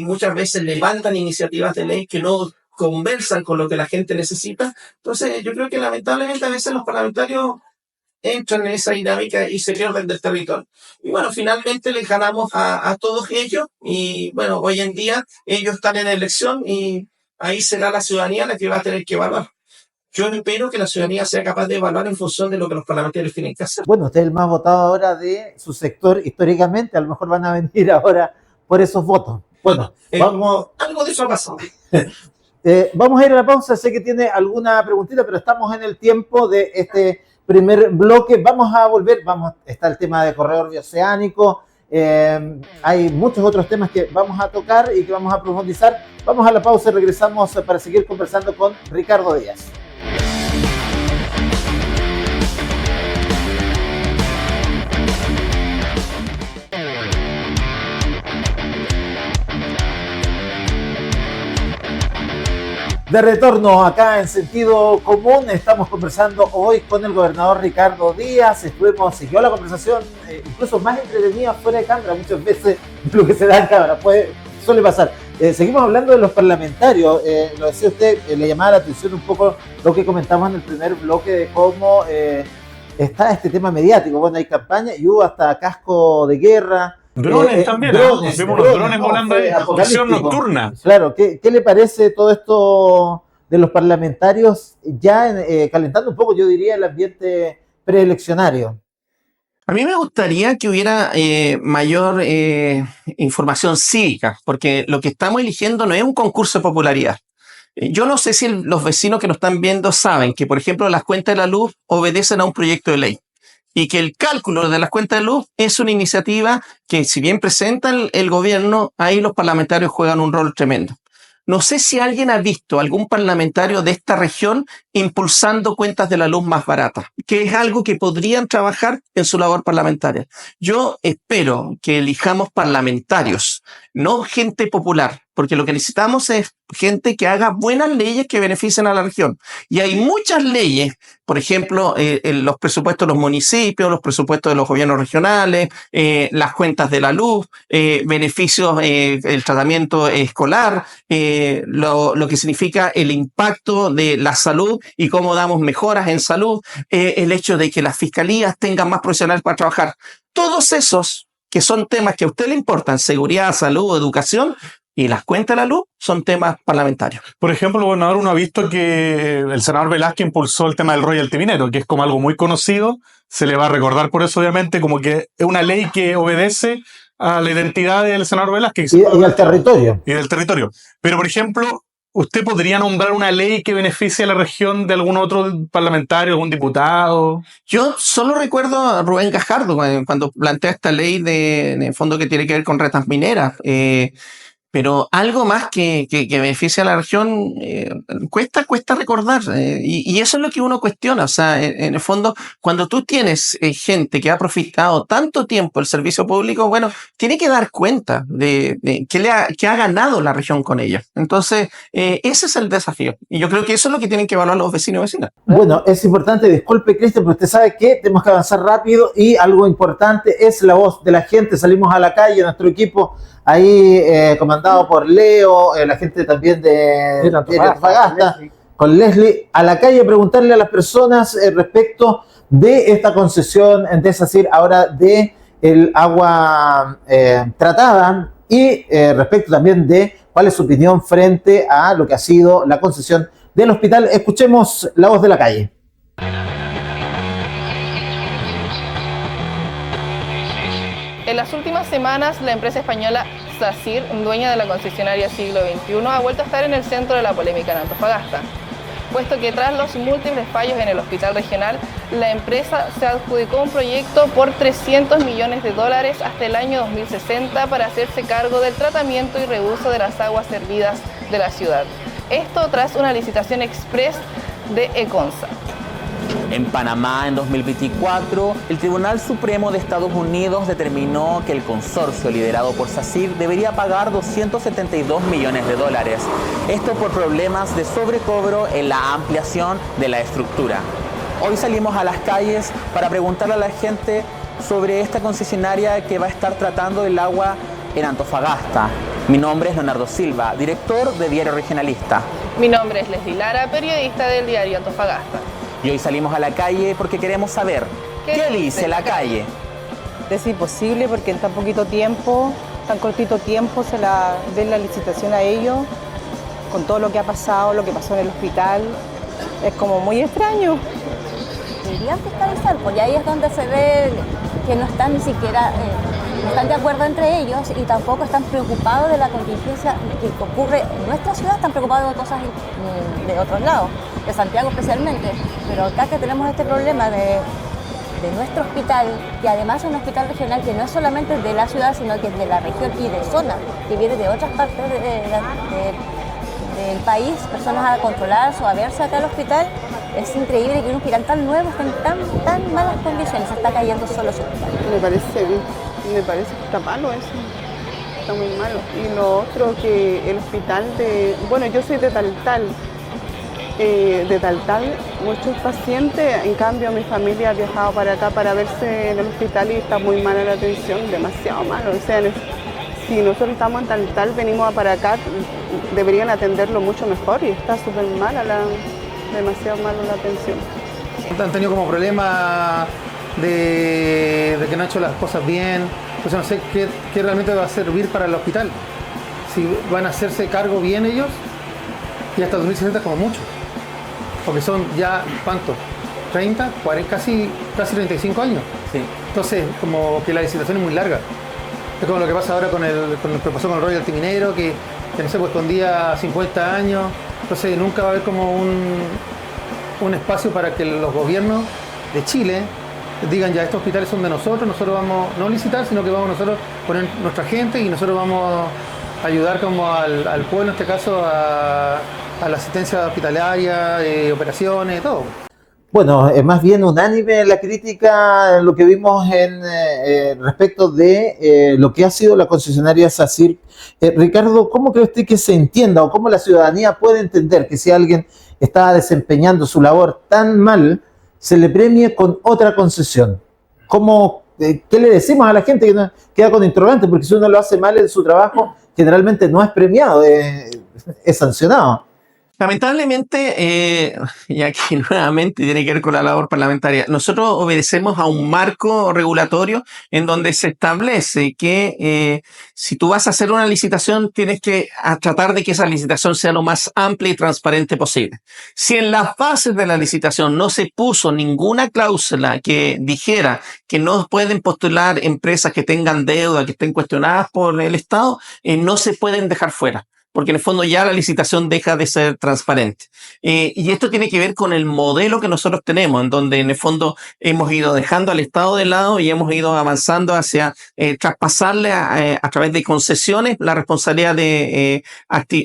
muchas veces levantan iniciativas de ley que no conversan con lo que la gente necesita. Entonces, yo creo que lamentablemente a veces los parlamentarios entran en esa dinámica y se pierden del territorio. Y bueno, finalmente les ganamos a todos ellos, y bueno, hoy en día ellos están en elección y ahí será la ciudadanía la que va a tener que evaluar. Yo espero que la ciudadanía sea capaz de evaluar en función de lo que los parlamentarios tienen que hacer.
Bueno, usted es el más votado ahora de su sector históricamente, a lo mejor van a venir ahora por esos votos. Bueno,
algo de eso ha pasado.
Vamos a ir a la pausa, sé que tiene alguna preguntita, pero estamos en el tiempo de este primer bloque. Vamos a volver, está el tema de corredor bioceánico, hay muchos otros temas que vamos a tocar y que vamos a profundizar. Vamos a la pausa y regresamos para seguir conversando con Ricardo Díaz. De retorno acá en Sentido Común, estamos conversando hoy con el gobernador Ricardo Díaz. Siguió la conversación incluso más entretenida fuera de cámara muchas veces de lo que se da en cámara, suele pasar. Seguimos hablando de los parlamentarios, lo decía usted, le llamaba la atención un poco lo que comentamos en el primer bloque de cómo está este tema mediático. Bueno, hay campaña y hubo hasta casco de guerra.
Drones también, vimos los drones volando ahí, opción nocturna.
Claro, ¿qué le parece todo esto de los parlamentarios ya calentando un poco, yo diría, el ambiente preeleccionario?
A mí me gustaría que hubiera mayor información cívica, porque lo que estamos eligiendo no es un concurso de popularidad. Yo no sé si los vecinos que nos están viendo saben que, por ejemplo, las cuentas de la luz obedecen a un proyecto de ley. Y que el cálculo de las cuentas de luz es una iniciativa que, si bien presenta el gobierno, ahí los parlamentarios juegan un rol tremendo. No sé si alguien ha visto algún parlamentario de esta región impulsando cuentas de la luz más baratas, que es algo que podrían trabajar en su labor parlamentaria. Yo espero que elijamos parlamentarios, no gente popular, porque lo que necesitamos es gente que haga buenas leyes que beneficien a la región. Y hay muchas leyes, por ejemplo, los presupuestos de los municipios, los presupuestos de los gobiernos regionales, las cuentas de la luz, beneficios, el tratamiento escolar, lo que significa el impacto de la salud y cómo damos mejoras en salud, el hecho de que las fiscalías tengan más profesionales para trabajar. Todos esos que son temas que a usted le importan, seguridad, salud, educación, y las cuentas de la luz son temas parlamentarios.
Por ejemplo, gobernador, uno ha visto que el senador Velázquez impulsó el tema del royalty minero, que es como algo muy conocido. Se le va a recordar por eso, obviamente, como que es una ley que obedece a la identidad del senador Velázquez.
Y al territorio.
Y del territorio. Pero, por ejemplo, ¿usted podría nombrar una ley que beneficie a la región de algún otro parlamentario, algún diputado?
Yo solo recuerdo a Rubén Gajardo cuando plantea esta ley en el fondo que tiene que ver con rentas mineras. Pero algo más que beneficia a la región cuesta recordar, y eso es lo que uno cuestiona. O sea, en el fondo, cuando tú tienes gente que ha profitado tanto tiempo el servicio público, bueno, tiene que dar cuenta de que ha ganado la región con ella. Entonces, ese es el desafío, y yo creo que eso es lo que tienen que evaluar los vecinos y vecinas.
Bueno, es importante, disculpe, Cristian, pero usted sabe que tenemos que avanzar rápido, y algo importante es la voz de la gente. Salimos a la calle, nuestro equipo ahí comandado por Leo, la gente también de Antofagasta, con Leslie, a la calle a preguntarle a las personas respecto de esta concesión, es decir, ahora de el agua tratada, y respecto también de cuál es su opinión frente a lo que ha sido la concesión del hospital. Escuchemos la voz de la calle.
En las últimas semanas, la empresa española Sacyr, dueña de la concesionaria Siglo XXI, ha vuelto a estar en el centro de la polémica en Antofagasta, puesto que tras los múltiples fallos en el hospital regional, la empresa se adjudicó un proyecto por $300 millones hasta el año 2060 para hacerse cargo del tratamiento y reuso de las aguas servidas de la ciudad. Esto tras una licitación express de Econsa.
En Panamá, en 2024, el Tribunal Supremo de Estados Unidos determinó que el consorcio liderado por Sacyr debería pagar $272 millones. Esto por problemas de sobrecobro en la ampliación de la estructura. Hoy salimos a las calles para preguntarle a la gente sobre esta concesionaria que va a estar tratando el agua en Antofagasta. Mi nombre es Leonardo Silva, director de Diario Regionalista.
Mi nombre es Leslie Lara, periodista del diario Antofagasta.
Y hoy salimos a la calle porque queremos saber qué dice la calle.
Es imposible porque en tan poquito tiempo, tan cortito tiempo, se la den la licitación a ellos, con todo lo que ha pasado, lo que pasó en el hospital. Es como muy extraño.
Deberían fiscalizar, porque ahí es donde se ve que no están ni siquiera no están de acuerdo entre ellos, y tampoco están preocupados de la contingencia que ocurre en nuestra ciudad, están preocupados de cosas de otros lados, de Santiago especialmente. Pero acá que tenemos este problema de nuestro hospital, que además es un hospital regional que no es solamente de la ciudad, sino que es de la región y de zona, que viene de otras partes del país, personas a controlarse o a verse acá al hospital. Es increíble que un hospital tan nuevo esté en tan malas condiciones, está cayendo solo su hospital.
Me parece que está malo eso, está muy malo. Y lo otro, que el hospital bueno, yo soy de Taltal, de Taltal, muchos pacientes. En cambio, mi familia ha viajado para acá para verse en el hospital y está muy mala la atención, demasiado malo. O sea, si nosotros estamos en Taltal, venimos para acá, deberían atenderlo mucho mejor y está súper mala, demasiado mala la atención.
Han tenido como problema de que no han hecho las cosas bien, entonces no sé qué realmente va a servir para el hospital. Si van a hacerse cargo bien ellos, y hasta 2060 como mucho, porque son ya, ¿cuánto? 30, 40, casi 35 años.
Sí.
Entonces, como que la licitación es muy larga. Es como lo que pasa ahora con lo que pasó con el Royal Minero, que no sé, pues escondía 50 años. Entonces nunca va a haber como un espacio para que los gobiernos de Chile digan ya estos hospitales son de nosotros vamos no a licitar, sino que vamos nosotros a poner nuestra gente y nosotros vamos a ayudar como al pueblo, en este caso, a la asistencia hospitalaria, operaciones, todo.
Bueno, es más bien unánime la crítica en lo que vimos respecto de lo que ha sido la concesionaria SACIR. Ricardo, ¿cómo cree usted que se entienda o cómo la ciudadanía puede entender que si alguien está desempeñando su labor tan mal, se le premie con otra concesión? ¿Qué le decimos a la gente que queda con interrogante? Porque si uno lo hace mal en su trabajo, generalmente no es premiado, es sancionado.
Lamentablemente, y aquí nuevamente tiene que ver con la labor parlamentaria, nosotros obedecemos a un marco regulatorio en donde se establece que si tú vas a hacer una licitación, tienes que tratar de que esa licitación sea lo más amplia y transparente posible. Si en las bases de la licitación no se puso ninguna cláusula que dijera que no pueden postular empresas que tengan deuda, que estén cuestionadas por el Estado, no se pueden dejar fuera, porque en el fondo ya la licitación deja de ser transparente. Y esto tiene que ver con el modelo que nosotros tenemos, en donde en el fondo hemos ido dejando al Estado de lado y hemos ido avanzando hacia traspasarle a través de concesiones la responsabilidad de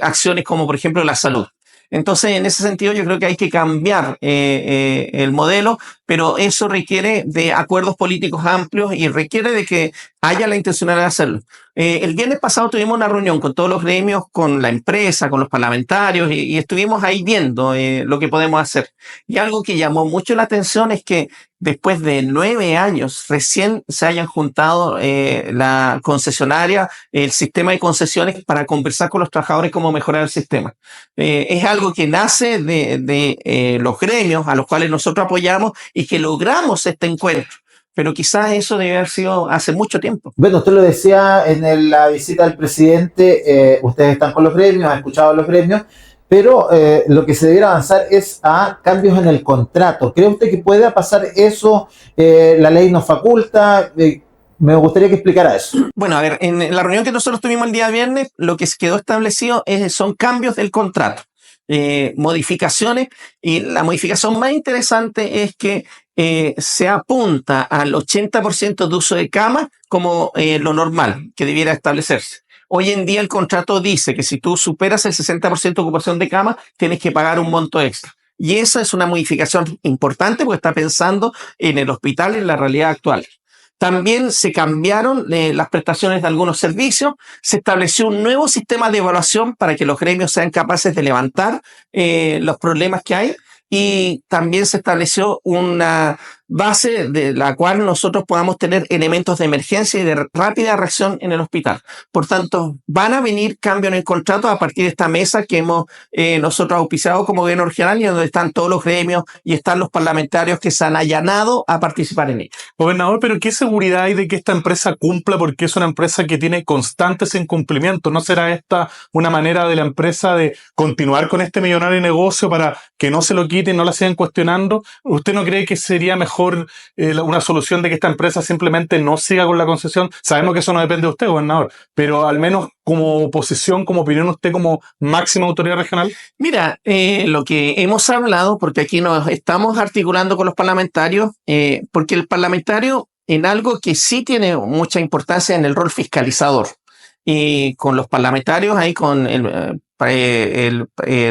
acciones como, por ejemplo, la salud. Entonces, en ese sentido, yo creo que hay que cambiar el modelo, pero eso requiere de acuerdos políticos amplios y requiere de que haya la intencionalidad de hacerlo. El viernes pasado tuvimos una reunión con todos los gremios, con la empresa, con los parlamentarios, y estuvimos ahí viendo lo que podemos hacer. Y algo que llamó mucho la atención es que después de 9 años recién se hayan juntado la concesionaria, el sistema de concesiones, para conversar con los trabajadores cómo mejorar el sistema. Es algo que nace de los gremios a los cuales nosotros apoyamos y que logramos este encuentro. Pero quizás eso debe haber sido hace mucho tiempo.
Bueno, usted lo decía en la visita del presidente, ustedes están con los gremios, han escuchado a los gremios, pero lo que se debiera avanzar es a cambios en el contrato. ¿Cree usted que pueda pasar eso? La ley nos faculta. Me gustaría que explicara eso.
Bueno, a ver, en la reunión que nosotros tuvimos el día viernes, lo que quedó establecido son cambios del contrato. Modificaciones, y la modificación más interesante es que se apunta al 80% de uso de cama como lo normal que debiera establecerse. Hoy en día el contrato dice que si tú superas el 60% de ocupación de cama, tienes que pagar un monto extra. Y esa es una modificación importante porque está pensando en el hospital y en la realidad actual. También se cambiaron las prestaciones de algunos servicios, se estableció un nuevo sistema de evaluación para que los gremios sean capaces de levantar los problemas que hay, y también se estableció una base de la cual nosotros podamos tener elementos de emergencia y de rápida reacción en el hospital. Por tanto, van a venir cambios en el contrato a partir de esta mesa que hemos nosotros auspiciado como gobierno regional, y donde están todos los gremios y están los parlamentarios que se han allanado a participar en ello.
Gobernador, pero ¿qué seguridad hay de que esta empresa cumpla? Porque es una empresa que tiene constantes incumplimientos. ¿No será esta una manera de la empresa de continuar con este millonario negocio para que no se lo quiten, no la sigan cuestionando? ¿Usted no cree que sería mejor una solución de que esta empresa simplemente no siga con la concesión? Sabemos que eso no depende de usted, gobernador, pero al menos como posición, como opinión, usted como máxima autoridad regional.
Mira, lo que hemos hablado, porque aquí nos estamos articulando con los parlamentarios, porque el parlamentario en algo que sí tiene mucha importancia en el rol fiscalizador. Y con los parlamentarios, ahí con el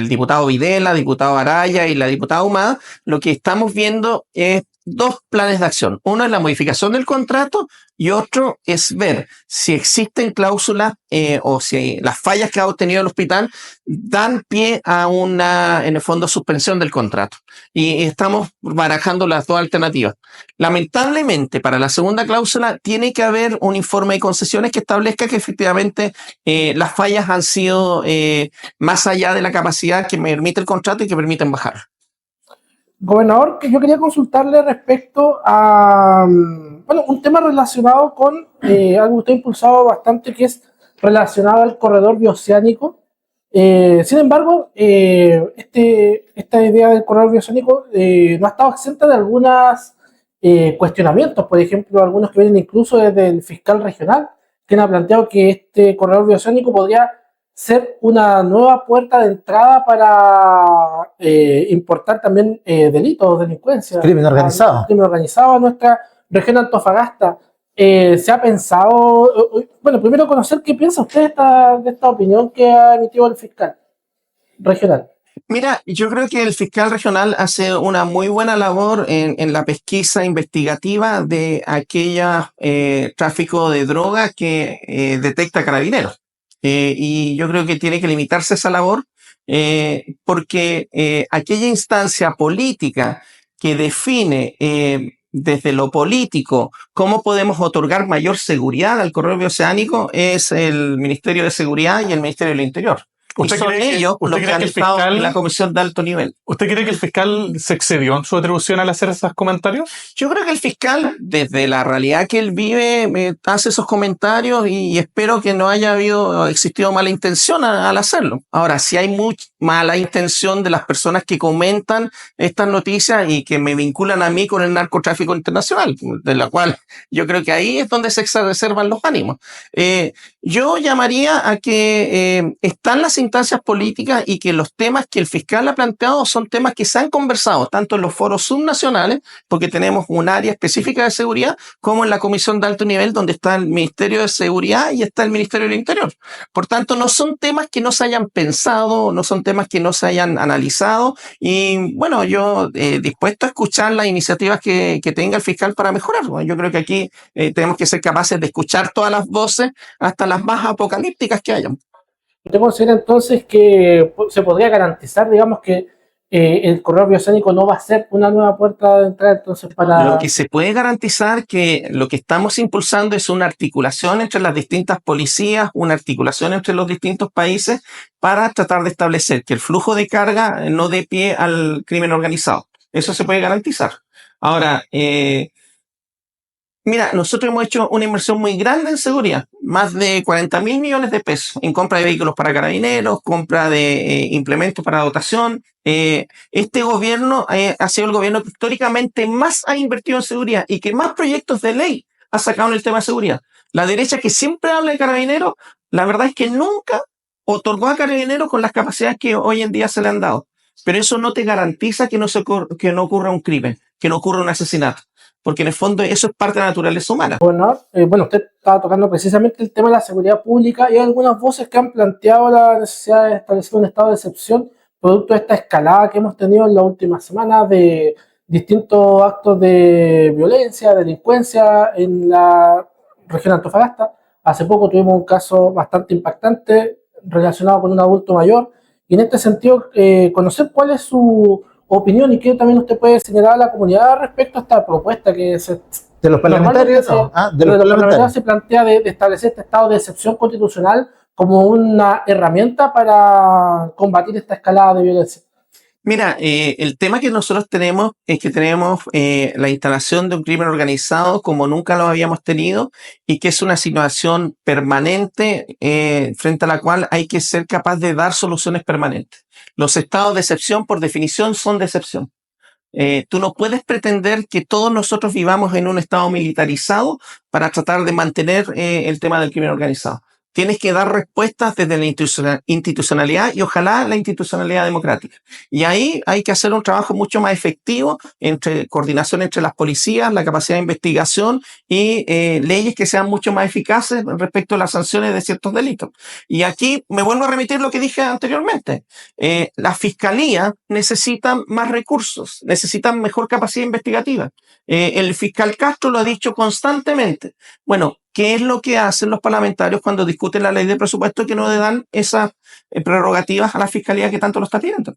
diputado Videla, diputado Araya y la diputada Ahumada, lo que estamos viendo es dos planes de acción. Uno es la modificación del contrato y otro es ver si existen cláusulas o si las fallas que ha obtenido el hospital dan pie a una, en el fondo, suspensión del contrato. Y estamos barajando las dos alternativas. Lamentablemente, para la segunda cláusula tiene que haber un informe de concesiones que establezca que efectivamente las fallas han sido más allá de la capacidad que permite el contrato y que permiten bajar.
Gobernador, que yo quería consultarle respecto a bueno, un tema relacionado con algo que usted ha impulsado bastante, que es relacionado al corredor bioceánico. Sin embargo, esta idea del corredor bioceánico no ha estado exenta de algunos cuestionamientos, por ejemplo, algunos que vienen incluso desde el fiscal regional, quien ha planteado que este corredor bioceánico podría ser una nueva puerta de entrada para importar también delitos, delincuencia.
Crimen organizado.
Crimen organizado a nuestra región de Antofagasta. ¿Se ha pensado, bueno, primero conocer qué piensa usted de esta opinión que ha emitido el fiscal regional?
Mira, yo creo que el fiscal regional hace una muy buena labor en la pesquisa investigativa de aquella tráfico de droga que detecta Carabineros. Y yo creo que tiene que limitarse esa labor porque aquella instancia política que define desde lo político cómo podemos otorgar mayor seguridad al corredor bioceánico es el Ministerio de Seguridad y el Ministerio del Interior. Y son ellos los que han estado en la comisión de alto nivel.
¿Usted cree que el fiscal se excedió en su atribución al hacer esos comentarios?
Yo creo que el fiscal, desde la realidad que él vive, hace esos comentarios y espero que no haya existido mala intención al hacerlo. Ahora, si hay mucha mala intención de las personas que comentan estas noticias y que me vinculan a mí con el narcotráfico internacional, de la cual yo creo que ahí es donde se exacerban los ánimos. Yo llamaría a que están las instancias políticas y que los temas que el fiscal ha planteado son temas que se han conversado tanto en los foros subnacionales, porque tenemos un área específica de seguridad, como en la comisión de alto nivel donde está el Ministerio de Seguridad y está el Ministerio del Interior. Por tanto, no son temas que no se hayan pensado, no son temas que no se hayan analizado y bueno, yo dispuesto a escuchar las iniciativas que tenga el fiscal para mejorar. Bueno, yo creo que aquí tenemos que ser capaces de escuchar todas las voces, hasta las más apocalípticas que hayan.
¿Usted considera entonces que se podría garantizar, digamos, que el corredor bioceánico no va a ser una nueva puerta de entrada entonces para...?
Lo que se puede garantizar que lo que estamos impulsando es una articulación entre las distintas policías, una articulación entre los distintos países para tratar de establecer que el flujo de carga no dé pie al crimen organizado. Eso se puede garantizar. Ahora, mira, nosotros hemos hecho una inversión muy grande en seguridad, más de 40.000 millones de pesos en compra de vehículos para carabineros, compra de implementos para dotación. Este gobierno ha sido el gobierno que históricamente más ha invertido en seguridad y que más proyectos de ley ha sacado en el tema de seguridad. La derecha, que siempre habla de carabineros, la verdad es que nunca otorgó a carabineros con las capacidades que hoy en día se le han dado. Pero eso no te garantiza que no ocurra un crimen, que no ocurra un asesinato. Porque en el fondo eso es parte de la naturaleza humana.
Bueno, usted estaba tocando precisamente el tema de la seguridad pública y hay algunas voces que han planteado la necesidad de establecer un estado de excepción producto de esta escalada que hemos tenido en las últimas semanas de distintos actos de violencia, delincuencia en la región de Antofagasta. Hace poco tuvimos un caso bastante impactante relacionado con un adulto mayor y en este sentido conocer cuál es su opinión y qué también usted puede señalar a la comunidad respecto a esta propuesta que
de los parlamentarios,
de los parlamentarios se plantea de establecer este estado de excepción constitucional como una herramienta para combatir esta escalada de violencia.
Mira, el tema que nosotros tenemos es que tenemos la instalación de un crimen organizado como nunca lo habíamos tenido y que es una situación permanente frente a la cual hay que ser capaz de dar soluciones permanentes. Los estados de excepción, por definición, son de excepción. Tú no puedes pretender que todos nosotros vivamos en un estado militarizado para tratar de mantener el tema del crimen organizado. tienes que dar respuestas desde la institucionalidad y ojalá la institucionalidad democrática. Y ahí hay que hacer un trabajo mucho más efectivo entre coordinación entre las policías, la capacidad de investigación y leyes que sean mucho más eficaces respecto a las sanciones de ciertos delitos. Y aquí me vuelvo a remitir lo que dije anteriormente. La fiscalía necesita más recursos, necesita mejor capacidad investigativa. El fiscal Castro lo ha dicho constantemente. Bueno, ¿qué es lo que hacen los parlamentarios cuando discuten la ley de presupuesto que no le dan esas prerrogativas a la fiscalía que tanto lo está pidiendo?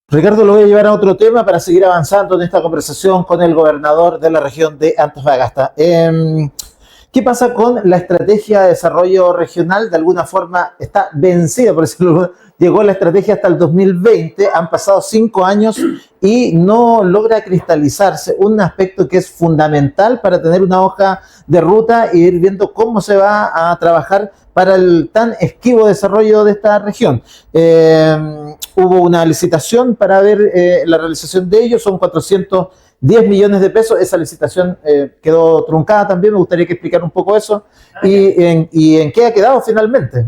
Ricardo, lo voy a llevar a otro tema para seguir avanzando en esta conversación con el gobernador de la región de Antofagasta. ¿Qué pasa con la estrategia de desarrollo regional? De alguna forma está vencida, por decirlo. Llegó la estrategia hasta el 2020, han pasado 5 años y no logra cristalizarse un aspecto que es fundamental para tener una hoja de ruta e ir viendo cómo se va a trabajar para el tan esquivo desarrollo de esta región. Hubo una licitación para ver la realización de ello, son 410 millones de pesos. Esa licitación quedó truncada también, me gustaría que explicar un poco eso y en qué ha quedado finalmente.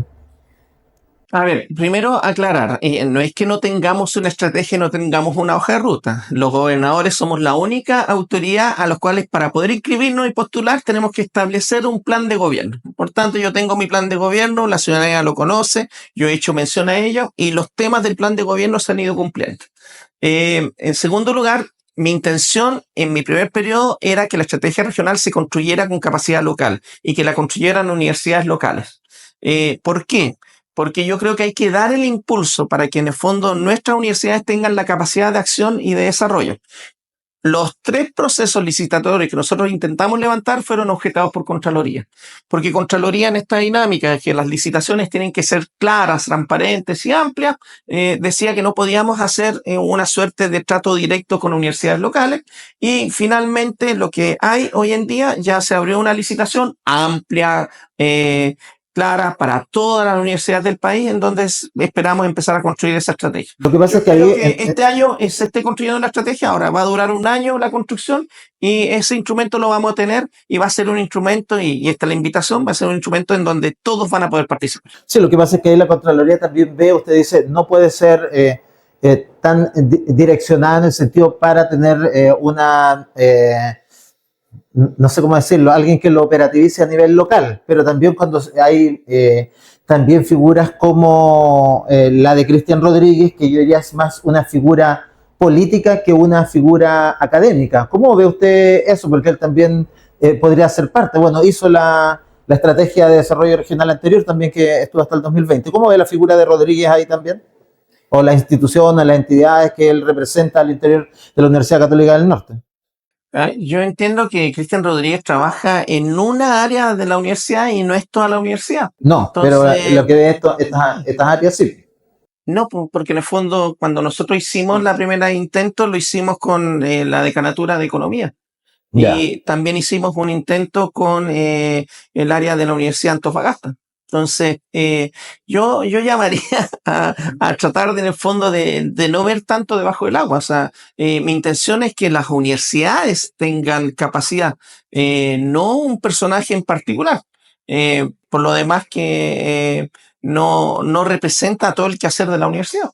A ver, primero aclarar, no es que no tengamos una estrategia, no tengamos una hoja de ruta. Los gobernadores somos la única autoridad a los cuales para poder inscribirnos y postular tenemos que establecer un plan de gobierno. Por tanto, yo tengo mi plan de gobierno, la ciudadanía lo conoce, yo he hecho mención a ello y los temas del plan de gobierno se han ido cumpliendo. En segundo lugar, mi intención en mi primer periodo era que la estrategia regional se construyera con capacidad local y que la construyeran universidades locales. ¿Por qué? Porque yo creo que hay que dar el impulso para que en el fondo nuestras universidades tengan la capacidad de acción y de desarrollo. Los 3 procesos licitatorios que nosotros intentamos levantar fueron objetados por Contraloría. Porque Contraloría en esta dinámica de que las licitaciones tienen que ser claras, transparentes y amplias, decía que no podíamos hacer una suerte de trato directo con universidades locales. Y finalmente lo que hay hoy en día, ya se abrió una licitación amplia, clara para todas las universidades del país, en donde esperamos empezar a construir esa estrategia.
Lo que pasa es que ahí,
este año se esté construyendo la estrategia, ahora va a durar 1 año la construcción y ese instrumento lo vamos a tener y va a ser un instrumento, y esta es la invitación, va a ser un instrumento en donde todos van a poder participar.
Sí, lo que pasa es que ahí la Contraloría también ve, usted dice, no puede ser tan direccionada en el sentido para tener una... no sé cómo decirlo, alguien que lo operativice a nivel local, pero también cuando hay también figuras como la de Cristian Rodríguez, que yo diría es más una figura política que una figura académica. ¿Cómo ve usted eso? Porque él también podría ser parte. Bueno, hizo la estrategia de desarrollo regional anterior también, que estuvo hasta el 2020. ¿Cómo ve la figura de Rodríguez ahí también? O las instituciones, las entidades que él representa al interior de la Universidad Católica del Norte.
Yo entiendo que Cristian Rodríguez trabaja en una área de la universidad y no es toda la universidad.
No, entonces, pero lo que ve estas áreas sí.
No, porque en el fondo cuando nosotros hicimos la primera intento lo hicimos con la decanatura de economía. Yeah. Y también hicimos un intento con el área de la Universidad de Antofagasta. Entonces, yo llamaría a tratar en el fondo de no ver tanto debajo del agua. O sea, mi intención es que las universidades tengan capacidad, no un personaje en particular. Por lo demás que no representa todo el quehacer de la universidad.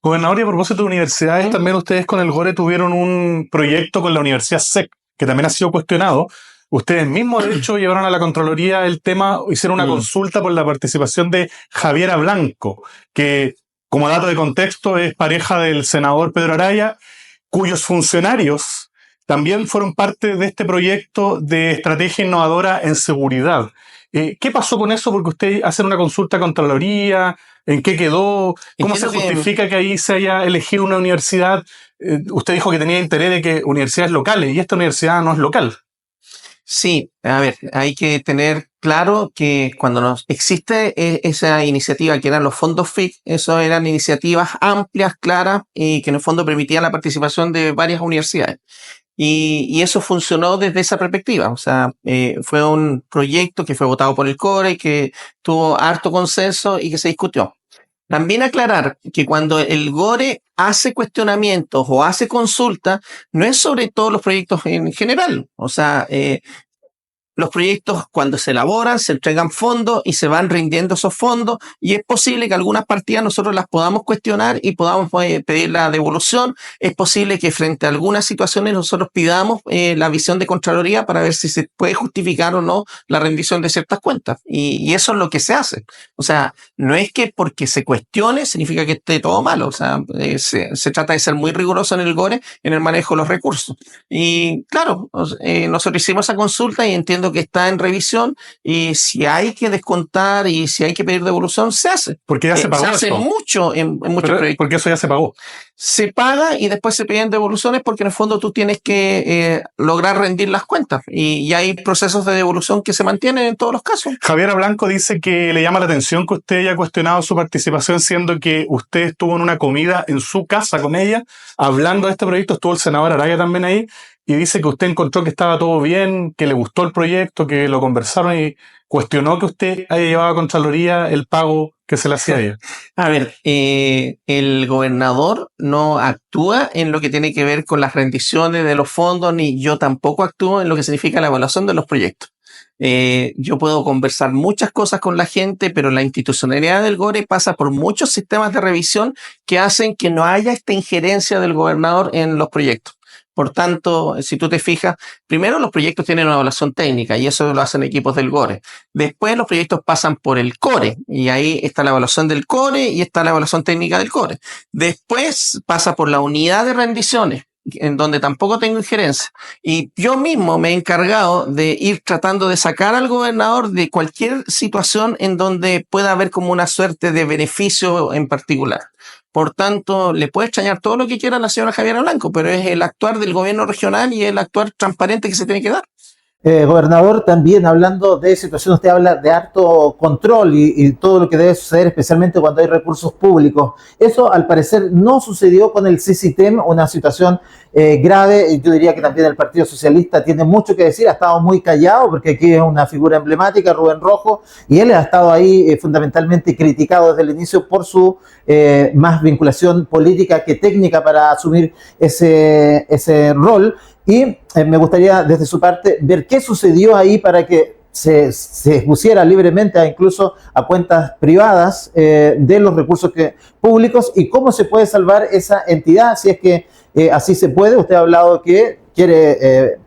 Gobernador, y a propósito de universidades, también ustedes con el GORE tuvieron un proyecto con la Universidad SEC, que también ha sido cuestionado. Ustedes mismos, de hecho, llevaron a la Contraloría el tema, hicieron una consulta por la participación de Javiera Blanco, que, como dato de contexto, es pareja del senador Pedro Araya, cuyos funcionarios también fueron parte de este proyecto de estrategia innovadora en seguridad. ¿Qué pasó con eso? Porque ustedes hacen una consulta a Contraloría, ¿en qué quedó? ¿Cómo se justifica que ahí se haya elegido una universidad? Usted dijo que tenía interés de que universidades locales, y esta universidad no es local.
Sí, a ver, hay que tener claro que cuando existe esa iniciativa que eran los fondos FIC, eso eran iniciativas amplias, claras y que en el fondo permitían la participación de varias universidades. Y eso funcionó desde esa perspectiva. O sea, fue un proyecto que fue votado por el CORE, que tuvo harto consenso y que se discutió. También aclarar que cuando el GORE hace cuestionamientos o hace consultas, no es sobre todos los proyectos en general. O sea, los proyectos cuando se elaboran, se entregan fondos y se van rindiendo esos fondos y es posible que algunas partidas nosotros las podamos cuestionar y podamos pedir la devolución. Es posible que frente a algunas situaciones nosotros pidamos la visión de Contraloría para ver si se puede justificar o no la rendición de ciertas cuentas. Y eso es lo que se hace. O sea, no es que porque se cuestione significa que esté todo malo. O sea, se trata de ser muy riguroso en el GORE en el manejo de los recursos. Y claro, nosotros hicimos esa consulta y entiendo que está en revisión y si hay que descontar y si hay que pedir devolución, se hace.
Porque ya se pagó.
Se hace
eso.
mucho en muchos proyectos.
Porque eso ya se pagó.
Se paga y después se piden devoluciones porque en el fondo tú tienes que lograr rendir las cuentas y hay procesos de devolución que se mantienen en todos los casos.
Javiera Blanco dice que le llama la atención que usted haya cuestionado su participación, siendo que usted estuvo en una comida en su casa con ella hablando de este proyecto, estuvo el senador Araya también ahí, y dice que usted encontró que estaba todo bien, que le gustó el proyecto, que lo conversaron y cuestionó que usted haya llevado a Contraloría el pago que se le hacía a ella.
A ver, el gobernador no actúa en lo que tiene que ver con las rendiciones de los fondos, ni yo tampoco actúo en lo que significa la evaluación de los proyectos. Yo puedo conversar muchas cosas con la gente, pero la institucionalidad del GORE pasa por muchos sistemas de revisión que hacen que no haya esta injerencia del gobernador en los proyectos. Por tanto, si tú te fijas, primero los proyectos tienen una evaluación técnica y eso lo hacen equipos del GORE. Después los proyectos pasan por el CORE y ahí está la evaluación del CORE y está la evaluación técnica del CORE. Después pasa por la unidad de rendiciones, en donde tampoco tengo injerencia. Y yo mismo me he encargado de ir tratando de sacar al gobernador de cualquier situación en donde pueda haber como una suerte de beneficio en particular. Por tanto, le puede extrañar todo lo que quiera a la señora Javiera Blanco, pero es el actuar del gobierno regional y el actuar transparente que se tiene que dar.
Gobernador, también hablando de situación, usted habla de harto control y todo lo que debe suceder, especialmente cuando hay recursos públicos. Eso, al parecer, no sucedió con el CICITEM, una situación grave. Yo diría que también el Partido Socialista tiene mucho que decir, ha estado muy callado, porque aquí es una figura emblemática, Rubén Rojo, y él ha estado ahí fundamentalmente criticado desde el inicio por su más vinculación política que técnica para asumir ese rol. Y me gustaría, desde su parte, ver qué sucedió ahí para que se expusiera libremente incluso a cuentas privadas de los recursos públicos y cómo se puede salvar esa entidad, si es que así se puede. Usted ha hablado que quiere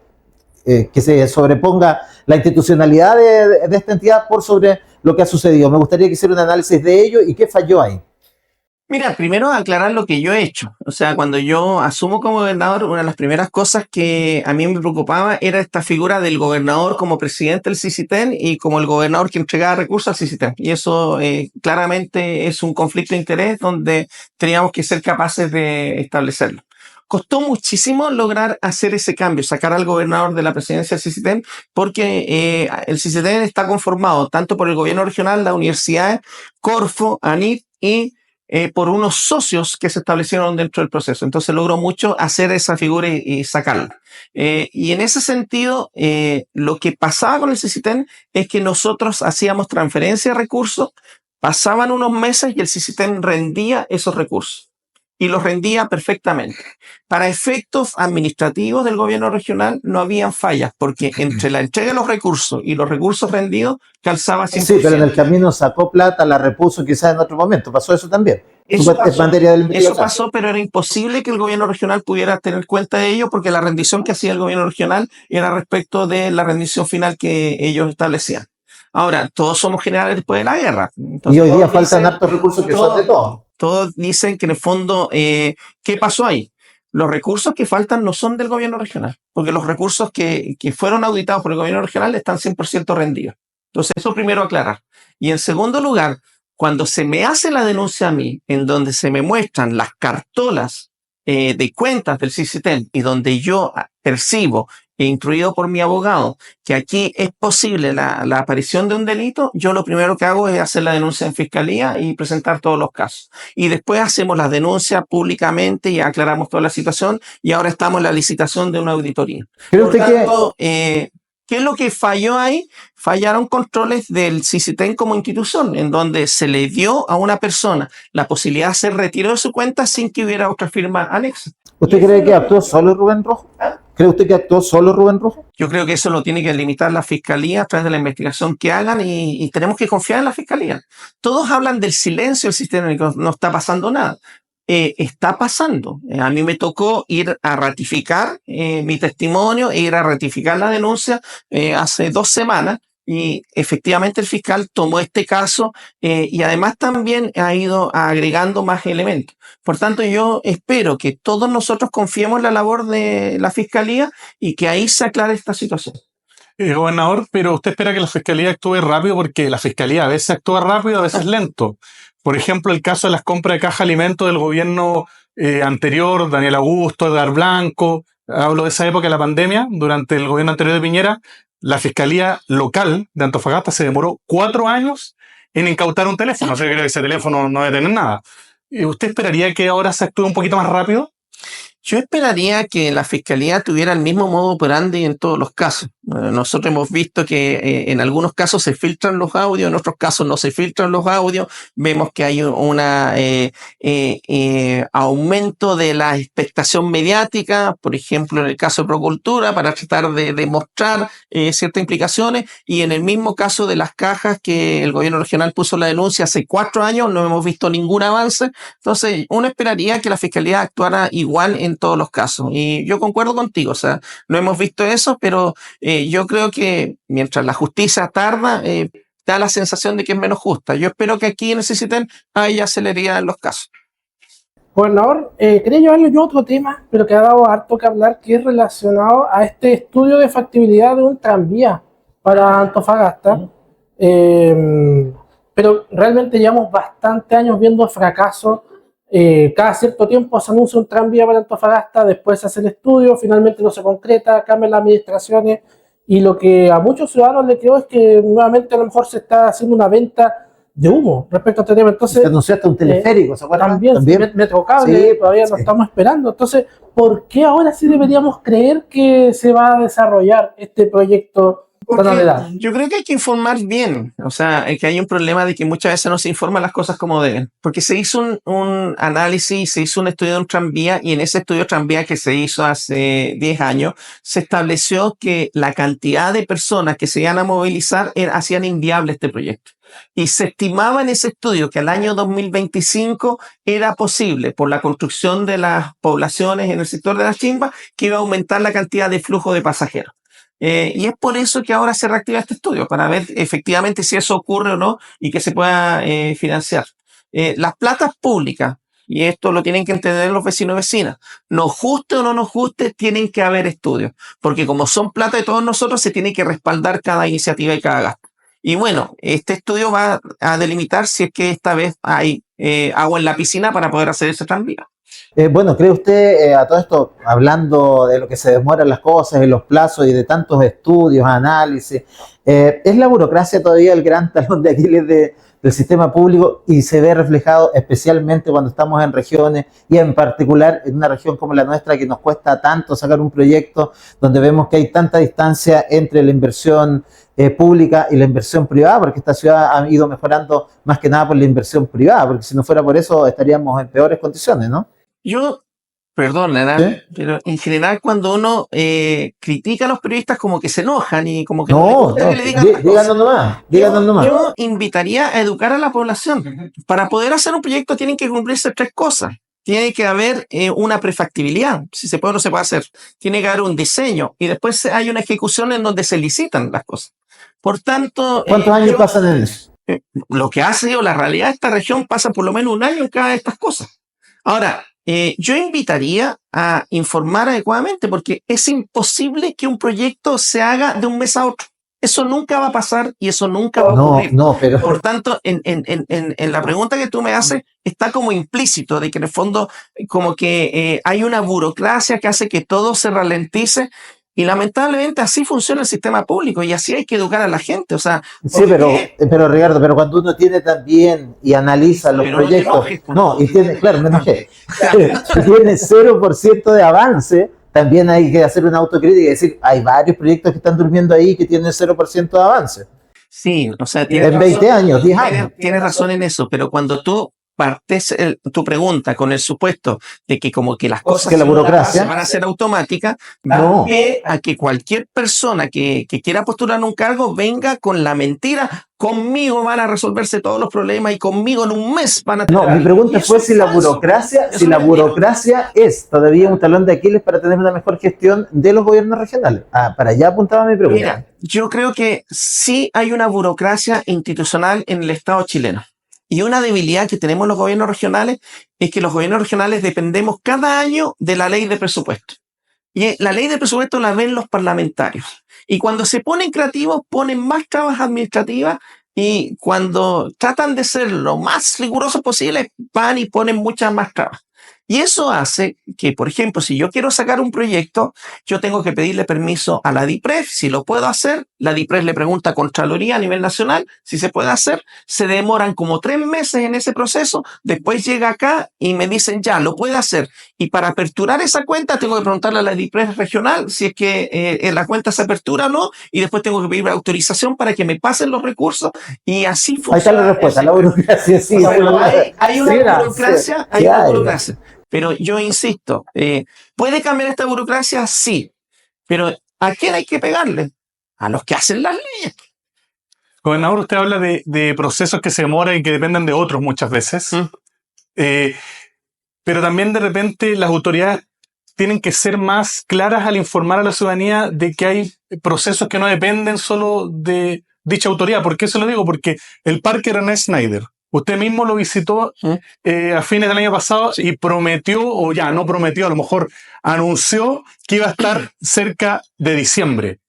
que se sobreponga la institucionalidad de esta entidad por sobre lo que ha sucedido. Me gustaría que hiciera un análisis de ello y qué falló ahí.
Mira, primero aclarar lo que yo he hecho. O sea, cuando yo asumo como gobernador, una de las primeras cosas que a mí me preocupaba era esta figura del gobernador como presidente del CICITEM y como el gobernador que entregaba recursos al CICITEM. Y eso claramente es un conflicto de interés donde teníamos que ser capaces de establecerlo. Costó muchísimo lograr hacer ese cambio, sacar al gobernador de la presidencia del CICITEM, porque el CICITEM está conformado tanto por el gobierno regional, las universidades, Corfo, ANIT y por unos socios que se establecieron dentro del proceso. Entonces logró mucho hacer esa figura y sacarla. Y en ese sentido, lo que pasaba con el CICITEM es que nosotros hacíamos transferencia de recursos, pasaban unos meses y el CICITEM rendía esos recursos. Y los rendía perfectamente. Para efectos administrativos del gobierno regional no habían fallas, porque entre la entrega de los recursos y los recursos rendidos calzaba 100%.
Sí, pero en el camino sacó plata, la repuso quizás en otro momento. ¿Pasó eso también?
Eso pasó, pero era imposible que el gobierno regional pudiera tener cuenta de ello porque la rendición que hacía el gobierno regional era respecto de la rendición final que ellos establecían. Ahora, todos somos generales después de la guerra. Entonces,
y hoy día faltan hartos recursos que son de todo.
Todos dicen que en el fondo, ¿qué pasó ahí? Los recursos que faltan no son del gobierno regional, porque los recursos que fueron auditados por el gobierno regional están 100% rendidos. Entonces, eso primero aclarar. Y en segundo lugar, cuando se me hace la denuncia a mí, en donde se me muestran las cartolas de cuentas del CICITEM y donde yo percibo, instruido por mi abogado, que aquí es posible la aparición de un delito, yo lo primero que hago es hacer la denuncia en fiscalía y presentar todos los casos. Y después hacemos las denuncias públicamente y aclaramos toda la situación y ahora estamos en la licitación de una auditoría. Por tanto, ¿qué es lo que falló ahí? Fallaron controles del CICITEM como institución, en donde se le dio a una persona la posibilidad de hacer retiro de su cuenta sin que hubiera otra firma anexa.
¿Usted cree que actuó solo Rubén Rojo? ¿Cree usted que actuó solo Rubén Rojo?
Yo creo que eso lo tiene que limitar la fiscalía a través de la investigación que hagan y tenemos que confiar en la fiscalía. Todos hablan del silencio del sistema, no está pasando nada. Está pasando. A mí me tocó ir a ratificar mi testimonio e ir a ratificar la denuncia hace 2 semanas. Y efectivamente el fiscal tomó este caso y además también ha ido agregando más elementos. Por tanto, yo espero que todos nosotros confiemos en la labor de la fiscalía y que ahí se aclare esta situación.
Gobernador, pero usted espera que la fiscalía actúe rápido, porque la fiscalía a veces actúa rápido, a veces lento. Por ejemplo, el caso de las compras de caja de alimentos del gobierno anterior, Daniel Augusto, Edgar Blanco, hablo de esa época de la pandemia, durante el gobierno anterior de Piñera. La fiscalía local de Antofagasta se demoró 4 años en incautar un teléfono. O sea, creo que ese teléfono no debe tener nada. ¿Usted esperaría que ahora se actúe un poquito más rápido?
Yo esperaría que la fiscalía tuviera el mismo modo operandi en todos los casos. Nosotros hemos visto que en algunos casos se filtran los audios, en otros casos no se filtran los audios. Vemos que hay un aumento de la expectación mediática, por ejemplo, en el caso de Procultura, para tratar de demostrar ciertas implicaciones. Y en el mismo caso de las cajas, que el gobierno regional puso la denuncia hace 4 años, no hemos visto ningún avance. Entonces, uno esperaría que la fiscalía actuara igual en todos los casos. Y yo concuerdo contigo, o sea, no hemos visto eso, pero yo creo que mientras la justicia tarda, da la sensación de que es menos justa. Yo espero que aquí necesiten haya celeridad en los casos.
Gobernador, quería llevarle yo a otro tema, pero que ha dado harto que hablar, que es relacionado a este estudio de factibilidad de un tranvía para Antofagasta. Pero realmente llevamos bastantes años viendo fracasos. Cada cierto tiempo se anuncia un tranvía para Antofagasta, después se hace el estudio, finalmente no se concreta, cambian las administraciones, y lo que a muchos ciudadanos le quedó es que nuevamente a lo mejor se está haciendo una venta de humo respecto a este tema. Entonces,
se anunció hasta un teleférico, ¿se acuerdan?
También Metrocable, sí, todavía sí. Lo estamos esperando. Entonces, ¿por qué ahora sí deberíamos creer que se va a desarrollar este proyecto?
Yo creo que hay que informar bien, o sea, que hay un problema de que muchas veces no se informan las cosas como deben, porque se hizo un análisis, se hizo un estudio de un tranvía, y en ese estudio de tranvía que se hizo hace 10 años, se estableció que la cantidad de personas que se iban a movilizar hacían inviable este proyecto. Y se estimaba en ese estudio que al año 2025 era posible, por la construcción de las poblaciones en el sector de las chimbas, que iba a aumentar la cantidad de flujo de pasajeros. Y es por eso que ahora se reactiva este estudio, para ver efectivamente si eso ocurre o no y que se pueda financiar. Las platas públicas, y esto lo tienen que entender los vecinos y vecinas, nos guste o no nos guste, tienen que haber estudios, porque como son plata de todos nosotros, se tiene que respaldar cada iniciativa y cada gasto. Y bueno, este estudio va a delimitar si es que esta vez hay agua en la piscina para poder hacer ese tranvía.
Bueno, ¿cree usted, a todo esto, hablando de lo que se demoran las cosas, de los plazos y de tantos estudios, análisis, es la burocracia todavía el gran talón de Aquiles del sistema público, y se ve reflejado especialmente cuando estamos en regiones, y en particular en una región como la nuestra, que nos cuesta tanto sacar un proyecto, donde vemos que hay tanta distancia entre la inversión pública y la inversión privada, porque esta ciudad ha ido mejorando más que nada por la inversión privada, porque si no fuera por eso estaríamos en peores condiciones, ¿no?
Yo, perdón, ¿sí? Pero en general cuando uno critica a los periodistas, como que se enojan y como que no le digan
díganos nomás.
Yo invitaría a educar a la población. Para poder hacer un proyecto tienen que cumplirse 3 cosas. Tiene que haber una prefactibilidad, si se puede o no se puede hacer. Tiene que haber un diseño, y después hay una ejecución en donde se licitan las cosas. Por tanto...
¿Cuántos años pasan en eso?
Lo que ha sido la realidad de esta región pasa por lo menos 1 año en cada de estas cosas. Ahora, yo invitaría a informar adecuadamente, porque es imposible que un proyecto se haga de un mes a otro. Eso nunca va a pasar y eso nunca va a ocurrir.
Pero...
Por tanto, en la pregunta que tú me haces, está como implícito de que en el fondo como que hay una burocracia que hace que todo se ralentice. Y lamentablemente así funciona el sistema público, y así hay que educar a la gente. O sea,
sí, pero Ricardo, pero cuando uno tiene también y analiza los proyectos, y tiene, claro, me enojé, tiene 0% de avance, también hay que hacer una autocrítica y decir, hay varios proyectos que están durmiendo ahí que tienen 0% de avance.
Sí, o sea,
en 20 años, 10 años.
Tienes razón en eso, pero cuando tú partes tu pregunta con el supuesto de que como que las cosas
que la burocracia
van a ser automáticas,
no.
a que cualquier persona que quiera postular un cargo venga con la mentira. Conmigo van a resolverse todos los problemas y conmigo en un mes van a tener.
No, mi pregunta fue si la burocracia es todavía un talón de Aquiles para tener una mejor gestión de los gobiernos regionales. Para allá apuntaba mi pregunta.
Mira, yo creo que sí hay una burocracia institucional en el Estado chileno. Y una debilidad que tenemos los gobiernos regionales es que los gobiernos regionales dependemos cada año de la ley de presupuesto. Y la ley de presupuesto la ven los parlamentarios. Y cuando se ponen creativos, ponen más trabas administrativas, y cuando tratan de ser lo más rigurosos posible, van y ponen muchas más trabas. Y eso hace que, por ejemplo, si yo quiero sacar un proyecto, yo tengo que pedirle permiso a la DIPREF, si lo puedo hacer. La DIPREF le pregunta a Contraloría a nivel nacional si se puede hacer. Se demoran como 3 meses en ese proceso. Después llega acá y me dicen, ya, lo puede hacer. Y para aperturar esa cuenta, tengo que preguntarle a la DIPREF regional si es que la cuenta se apertura o no. Y después tengo que pedir autorización para que me pasen los recursos. Y así funciona.
Ahí está la respuesta, la burocracia, sí.
Hay una burocracia. Pero yo insisto, ¿puede cambiar esta burocracia? Sí. Pero ¿a quién hay que pegarle? A los que hacen las leyes.
Gobernador, usted habla de procesos que se demoran y que dependen de otros muchas veces. Pero también de repente las autoridades tienen que ser más claras al informar a la ciudadanía de que hay procesos que no dependen solo de dicha autoridad. ¿Por qué se lo digo? Porque el Parque René Snyder, usted mismo lo visitó a fines del año pasado y prometió, o ya no prometió, a lo mejor anunció que iba a estar cerca de diciembre.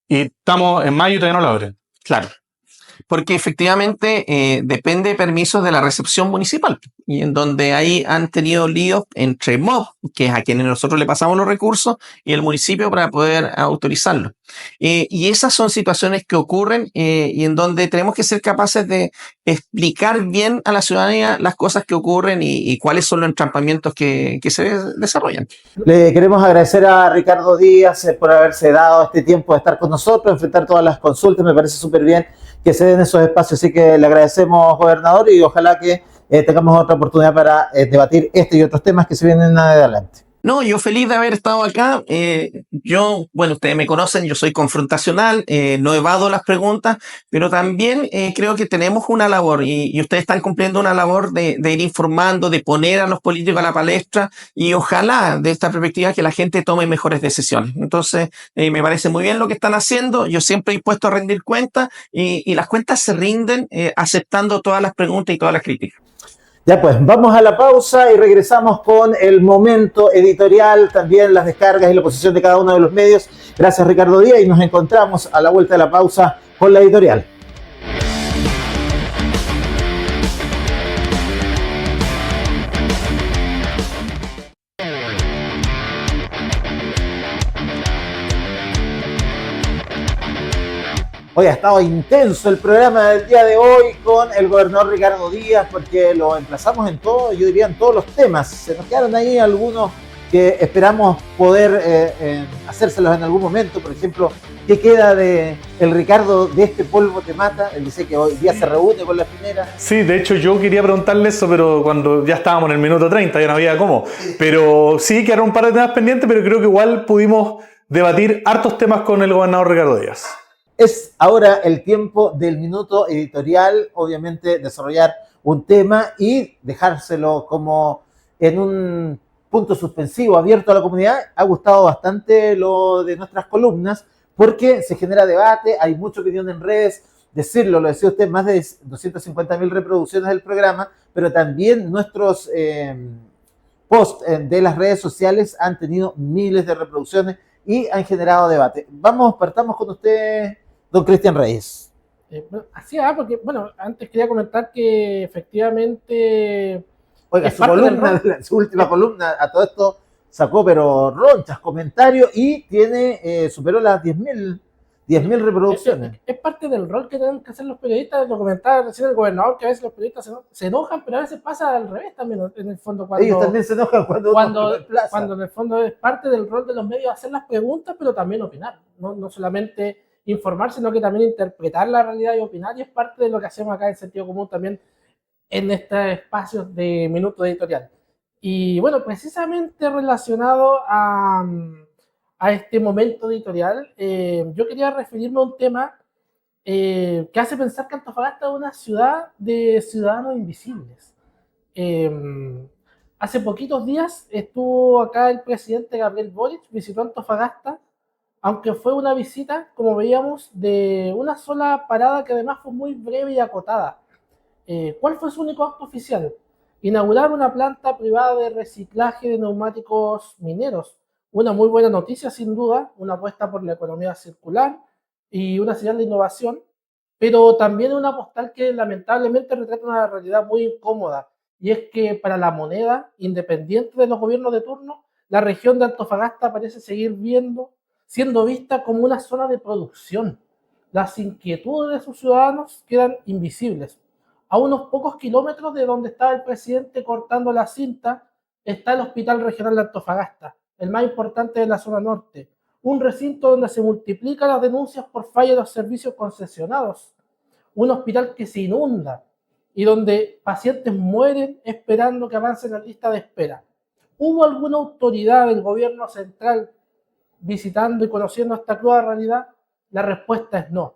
Y estamos en mayo y todavía no lo abren.
Claro. Porque efectivamente depende de permisos de la recepción municipal. Y en donde ahí han tenido líos entre MOB, que es a quienes nosotros le pasamos los recursos, y el municipio para poder autorizarlo. Y esas son situaciones que ocurren y en donde tenemos que ser capaces de explicar bien a la ciudadanía las cosas que ocurren y cuáles son los entrampamientos que se desarrollan.
Le queremos agradecer a Ricardo Díaz por haberse dado este tiempo de estar con nosotros, enfrentar todas las consultas. Me parece súper bien que se den esos espacios, así que le agradecemos, gobernador, y ojalá que tengamos otra oportunidad para debatir este y otros temas que se vienen adelante.
No, yo feliz de haber estado acá. Bueno, ustedes me conocen, yo soy confrontacional, no evado las preguntas, pero también creo que tenemos una labor y ustedes están cumpliendo una labor de ir informando, de poner a los políticos a la palestra y ojalá de esta perspectiva que la gente tome mejores decisiones. Entonces, me parece muy bien lo que están haciendo. Yo siempre he puesto a rendir cuentas y las cuentas se rinden aceptando todas las preguntas y todas las críticas.
Ya pues, vamos a la pausa y regresamos con el momento editorial, también las descargas y la posición de cada uno de los medios. Gracias, Ricardo Díaz, y nos encontramos a la vuelta de la pausa con la editorial. Hoy ha estado intenso el programa del día de hoy con el gobernador Ricardo Díaz, porque lo emplazamos en todo, yo diría en todos los temas. Se nos quedaron ahí algunos que esperamos poder hacérselos en algún momento. Por ejemplo, ¿qué queda de el Ricardo de este polvo te mata? Él dice que hoy día se reúne con la primera.
Sí, de hecho yo quería preguntarle eso, pero cuando ya estábamos en el minuto 30 ya no había cómo. Pero sí, quedaron un par de temas pendientes, pero creo que igual pudimos debatir hartos temas con el gobernador Ricardo Díaz.
Es ahora el tiempo del minuto editorial, obviamente desarrollar un tema y dejárselo como en un punto suspensivo, abierto a la comunidad. Ha gustado bastante lo de nuestras columnas porque se genera debate, hay mucha opinión en redes. Decirlo, lo decía usted, más de 250.000 reproducciones del programa, pero también nuestros posts de las redes sociales han tenido miles de reproducciones y han generado debate. Partamos con usted, don Cristian Reyes.
Así porque, bueno, antes quería comentar que efectivamente...
Oiga, su última columna a todo esto sacó, pero ronchas, comentarios y superó las 10.000 reproducciones.
Es parte del rol que tienen que hacer los periodistas. Lo comentaba recién el gobernador, que a veces los periodistas se enojan, pero a veces pasa al revés también, en el fondo.
Ellos también se enojan cuando
en el fondo es parte del rol de los medios hacer las preguntas, pero también opinar. No solamente informar, sino que también interpretar la realidad y opinar, y es parte de lo que hacemos acá en Sentido Común también. en este espacio de Minuto Editorial. Y bueno, precisamente relacionado a este momento editorial, yo quería referirme a un tema que hace pensar que Antofagasta es una ciudad de ciudadanos invisibles. Hace poquitos días estuvo acá el presidente Gabriel Boric, visitó Antofagasta, aunque fue una visita, como veíamos, de una sola parada que además fue muy breve y acotada. ¿Cuál fue su único acto oficial? Inaugurar una planta privada de reciclaje de neumáticos mineros. Una muy buena noticia, sin duda, una apuesta por la economía circular y una señal de innovación, pero también una postal que lamentablemente retrata una realidad muy incómoda, y es que para la moneda, independiente de los gobiernos de turno, la región de Antofagasta parece seguir siendo vista como una zona de producción. Las inquietudes de sus ciudadanos quedan invisibles. A unos pocos kilómetros de donde estaba el presidente cortando la cinta está el Hospital Regional de Antofagasta, el más importante de la zona norte, un recinto donde se multiplican las denuncias por falla de los servicios concesionados, un hospital que se inunda y donde pacientes mueren esperando que avance la lista de espera. ¿Hubo alguna autoridad del gobierno central visitando y conociendo esta cruda realidad? La respuesta es no.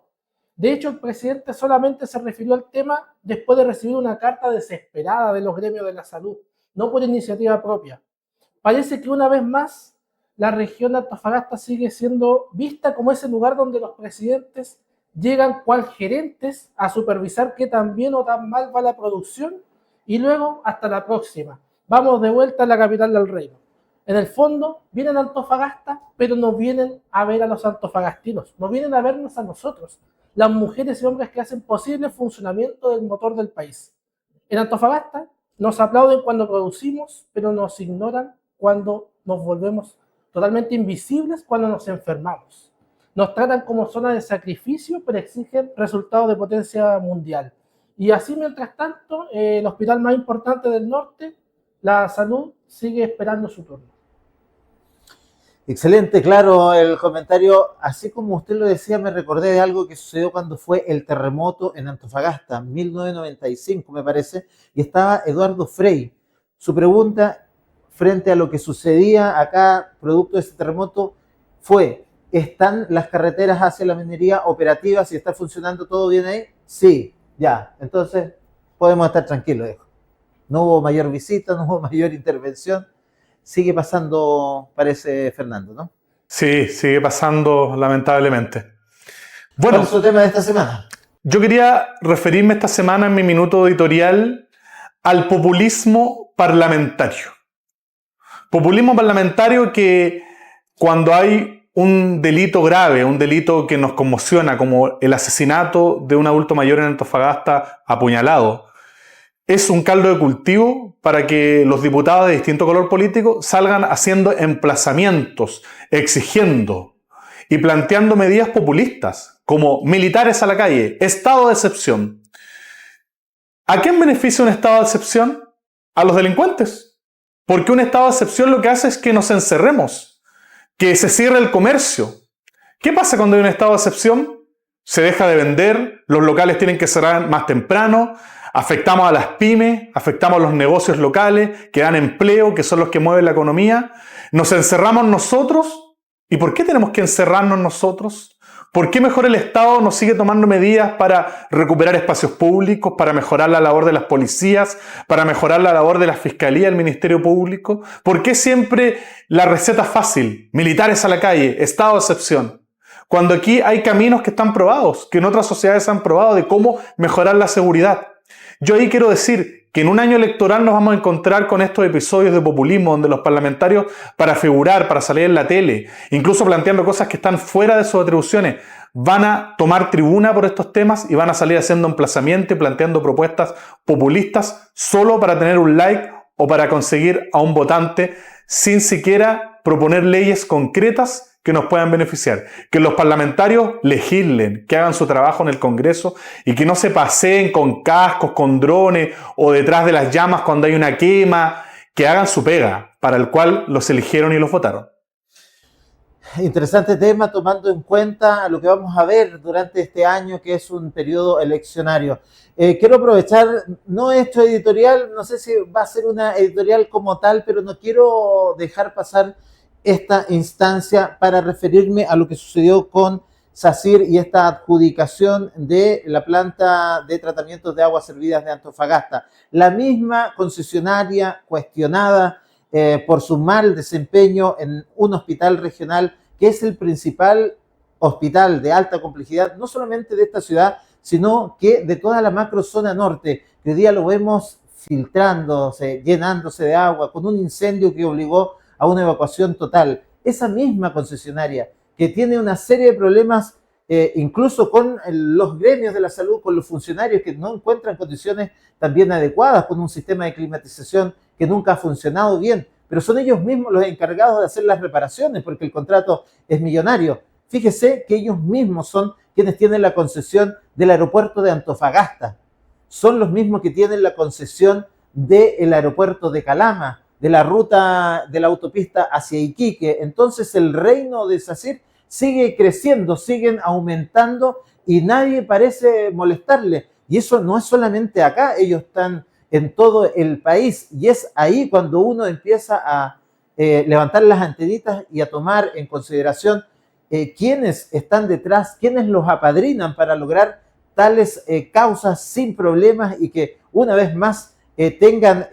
De hecho, el presidente solamente se refirió al tema después de recibir una carta desesperada de los gremios de la salud, no por iniciativa propia. Parece que una vez más la región de Antofagasta sigue siendo vista como ese lugar donde los presidentes llegan cual gerentes a supervisar qué tan bien o tan mal va la producción y luego hasta la próxima. Vamos de vuelta a la capital del reino. En el fondo, vienen a Antofagasta, pero no vienen a ver a los antofagastinos, no vienen a vernos a nosotros, las mujeres y hombres que hacen posible el funcionamiento del motor del país. En Antofagasta nos aplauden cuando producimos, pero nos ignoran cuando nos volvemos totalmente invisibles cuando nos enfermamos. Nos tratan como zona de sacrificio, pero exigen resultados de potencia mundial. Y así, mientras tanto, el hospital más importante del norte, la salud, sigue esperando su turno.
Excelente, claro, el comentario. Así como usted lo decía, me recordé de algo que sucedió cuando fue el terremoto en Antofagasta, 1995 me parece, y estaba Eduardo Frei. Su pregunta frente a lo que sucedía acá, producto de ese terremoto, fue: ¿están las carreteras hacia la minería operativas y está funcionando todo bien ahí? Sí, ya, entonces podemos estar tranquilos, dijo. No hubo mayor visita, no hubo mayor intervención. Sigue pasando, parece, Fernando, ¿no?
Sí, sigue pasando, lamentablemente. Bueno,
¿cuál es su tema de esta semana?
Yo quería referirme esta semana en mi minuto editorial al populismo parlamentario. Populismo parlamentario que cuando hay un delito grave, un delito que nos conmociona, como el asesinato de un adulto mayor en Antofagasta apuñalado, es un caldo de cultivo para que los diputados de distinto color político salgan haciendo emplazamientos, exigiendo y planteando medidas populistas, como militares a la calle, estado de excepción. ¿A quién beneficia un estado de excepción? A los delincuentes. Porque un estado de excepción lo que hace es que nos encerremos, que se cierre el comercio. ¿Qué pasa cuando hay un estado de excepción? Se deja de vender, los locales tienen que cerrar más temprano, afectamos a las pymes, afectamos a los negocios locales que dan empleo, que son los que mueven la economía. Nos encerramos nosotros. ¿Y por qué tenemos que encerrarnos nosotros? ¿Por qué mejor el Estado no sigue tomando medidas para recuperar espacios públicos, para mejorar la labor de las policías, para mejorar la labor de la Fiscalía, el Ministerio Público? ¿Por qué siempre la receta fácil? Militares a la calle, estado de excepción. Cuando aquí hay caminos que están probados, que en otras sociedades han probado de cómo mejorar la seguridad. Yo ahí quiero decir que en un año electoral nos vamos a encontrar con estos episodios de populismo donde los parlamentarios, para figurar, para salir en la tele, incluso planteando cosas que están fuera de sus atribuciones, van a tomar tribuna por estos temas y van a salir haciendo emplazamiento y planteando propuestas populistas solo para tener un like o para conseguir a un votante sin siquiera proponer leyes concretas que nos puedan beneficiar. Que los parlamentarios legislen, que hagan su trabajo en el Congreso y que no se paseen con cascos, con drones o detrás de las llamas cuando hay una quema, que hagan su pega, para el cual los eligieron y los votaron.
interesante tema tomando en cuenta lo que vamos a ver durante este año, que es un periodo eleccionario. Quiero aprovechar, no he hecho editorial, no sé si va a ser una editorial como tal, pero no quiero dejar pasar esta instancia para referirme a lo que sucedió con SACIR y esta adjudicación de la planta de tratamiento de aguas servidas de Antofagasta. La misma concesionaria cuestionada por su mal desempeño en un hospital regional que es el principal hospital de alta complejidad, no solamente de esta ciudad, sino que de toda la macrozona norte, que hoy día lo vemos filtrándose, llenándose de agua, con un incendio que obligó a una evacuación total. Esa misma concesionaria que tiene una serie de problemas, incluso con los gremios de la salud, con los funcionarios que no encuentran condiciones también adecuadas, con un sistema de climatización que nunca ha funcionado bien, pero son ellos mismos los encargados de hacer las reparaciones porque el contrato es millonario. Fíjese que ellos mismos son quienes tienen la concesión del aeropuerto de Antofagasta, son los mismos que tienen la concesión del aeropuerto de Calama, de la ruta de la autopista hacia Iquique. Entonces el reino de SACIR sigue creciendo, siguen aumentando y nadie parece molestarle. Y eso no es solamente acá, ellos están en todo el país y es ahí cuando uno empieza a levantar las antenitas y a tomar en consideración quiénes están detrás, quiénes los apadrinan para lograr tales causas sin problemas y que una vez más tengan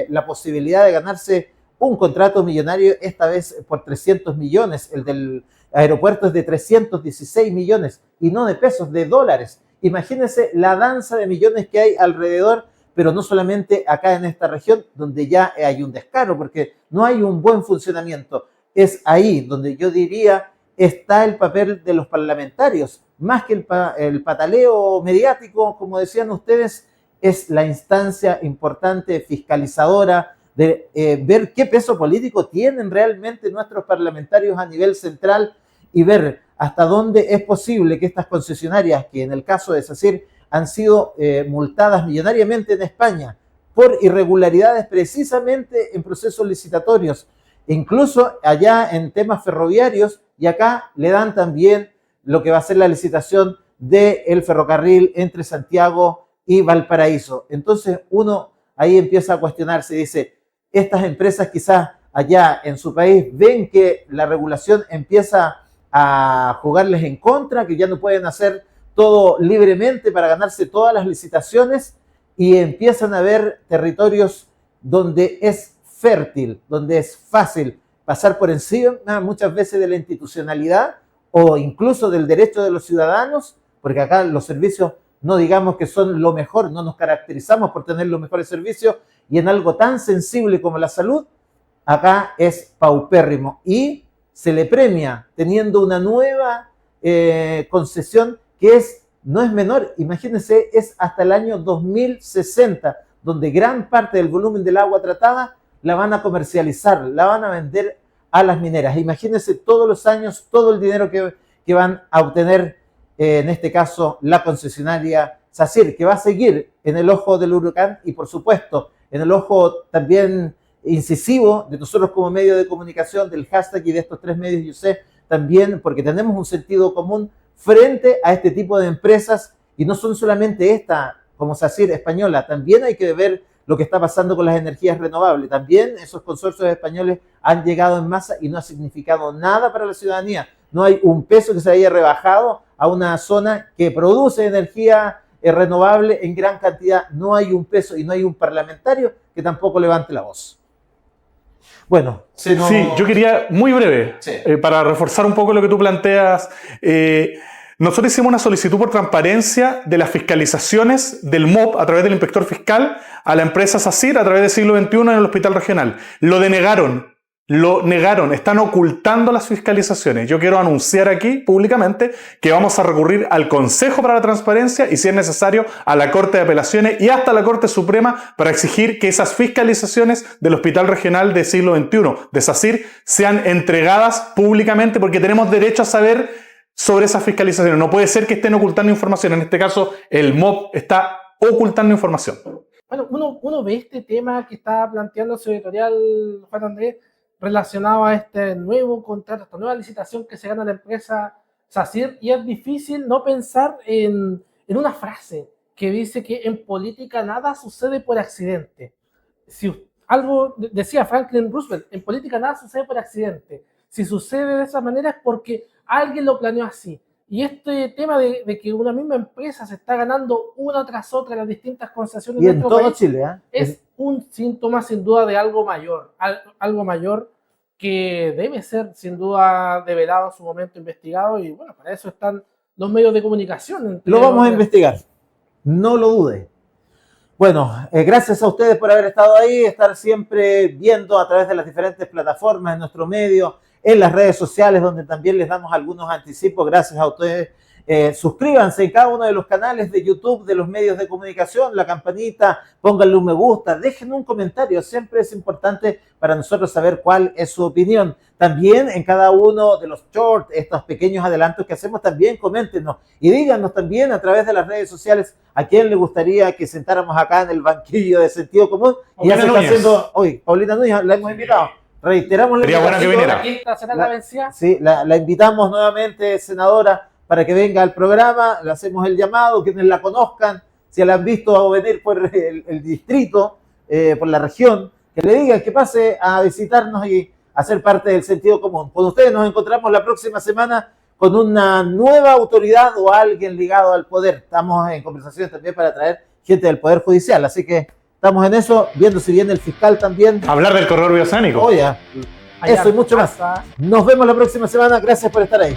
la posibilidad de ganarse un contrato millonario, esta vez por 300 millones. El del aeropuerto es de 316 millones y no de pesos, de dólares. Imagínense la danza de millones que hay alrededor, pero no solamente acá en esta región, donde ya hay un descaro, porque no hay un buen funcionamiento. Es ahí donde yo diría está el papel de los parlamentarios, más que el pataleo mediático, como decían ustedes, es la instancia importante fiscalizadora de ver qué peso político tienen realmente nuestros parlamentarios a nivel central y ver hasta dónde es posible que estas concesionarias, que en el caso de SACIR han sido multadas millonariamente en España por irregularidades precisamente en procesos licitatorios, incluso allá en temas ferroviarios, y acá le dan también lo que va a ser la licitación del ferrocarril entre Santiago y Valparaíso. Entonces uno ahí empieza a cuestionarse, dice, estas empresas quizás allá en su país ven que la regulación empieza a jugarles en contra, que ya no pueden hacer todo libremente para ganarse todas las licitaciones y empiezan a ver territorios donde es fértil, donde es fácil pasar por encima muchas veces de la institucionalidad o incluso del derecho de los ciudadanos, porque acá los servicios no digamos que son lo mejor, no nos caracterizamos por tener los mejores servicios y en algo tan sensible como la salud, acá es paupérrimo y se le premia teniendo una nueva concesión que no es menor, imagínense, es hasta el año 2060, donde gran parte del volumen del agua tratada la van a comercializar, la van a vender a las mineras. Imagínense todos los años, todo el dinero que van a obtener, en este caso, la concesionaria SACIR, que va a seguir en el ojo del huracán y, por supuesto, en el ojo también incisivo de nosotros como medio de comunicación, del hashtag y de estos tres medios, yo sé, también porque tenemos un sentido común frente a este tipo de empresas y no son solamente esta, como SACIR española, también hay que ver lo que está pasando con las energías renovables. También esos consorcios españoles han llegado en masa y no ha significado nada para la ciudadanía. No hay un peso que se haya rebajado a una zona que produce energía renovable en gran cantidad. No hay un peso y no hay un parlamentario que tampoco levante la voz. Bueno,
sí, yo quería, muy breve, para reforzar un poco lo que tú planteas. Nosotros hicimos una solicitud por transparencia de las fiscalizaciones del MOP a través del inspector fiscal a la empresa SACIR a través del siglo XXI en el hospital regional. Lo negaron, están ocultando las fiscalizaciones. Yo quiero anunciar aquí públicamente que vamos a recurrir al Consejo para la Transparencia y si es necesario a la Corte de Apelaciones y hasta la Corte Suprema para exigir que esas fiscalizaciones del hospital regional del siglo XXI de SACIR sean entregadas públicamente porque tenemos derecho a saber sobre esas fiscalizaciones. No puede ser que estén ocultando información. En este caso, el MOP está ocultando información.
Bueno, uno ve este tema que está planteando su editorial Juan Andrés relacionado a este nuevo contrato, esta nueva licitación que se gana la empresa SACIR, y es difícil no pensar en una frase que dice que en política nada sucede por accidente. Decía Franklin Roosevelt, en política nada sucede por accidente. Si sucede de esa manera es porque alguien lo planeó así. Y este tema de que una misma empresa se está ganando una tras otra las distintas concesiones
Y
de
en
nuestro
todo
país,
Chile,
es un síntoma sin duda de algo mayor que debe ser sin duda develado en su momento, investigado, y bueno, para eso están los medios de comunicación.
Lo vamos a investigar, no lo dude. Bueno, gracias a ustedes por haber estado ahí, estar siempre viendo a través de las diferentes plataformas en nuestro medio, en las redes sociales, donde también les damos algunos anticipos. Gracias a ustedes. Suscríbanse en cada uno de los canales de YouTube de los medios de comunicación, la campanita, pónganle un me gusta, dejen un comentario, siempre es importante para nosotros saber cuál es su opinión. También en cada uno de los shorts, estos pequeños adelantos que hacemos, también coméntenos y díganos también a través de las redes sociales a quién le gustaría que sentáramos acá en el banquillo de Sentido Común. Y ya se está haciendo hoy, Paulina Núñez, la hemos invitado. Reiteramos la invitación. Sí, la invitamos nuevamente, senadora, para que venga al programa, le hacemos el llamado, quienes la conozcan, si la han visto venir por el distrito, por la región, que le digan que pase a visitarnos y a ser parte del Sentido Común. Con ustedes nos encontramos la próxima semana con una nueva autoridad o alguien ligado al poder. Estamos en conversaciones también para traer gente del Poder Judicial, así que estamos en eso, viendo si viene el fiscal también.
Hablar del corredor bioceánico.
Oye, eso y mucho más. Nos vemos la próxima semana, gracias por estar ahí.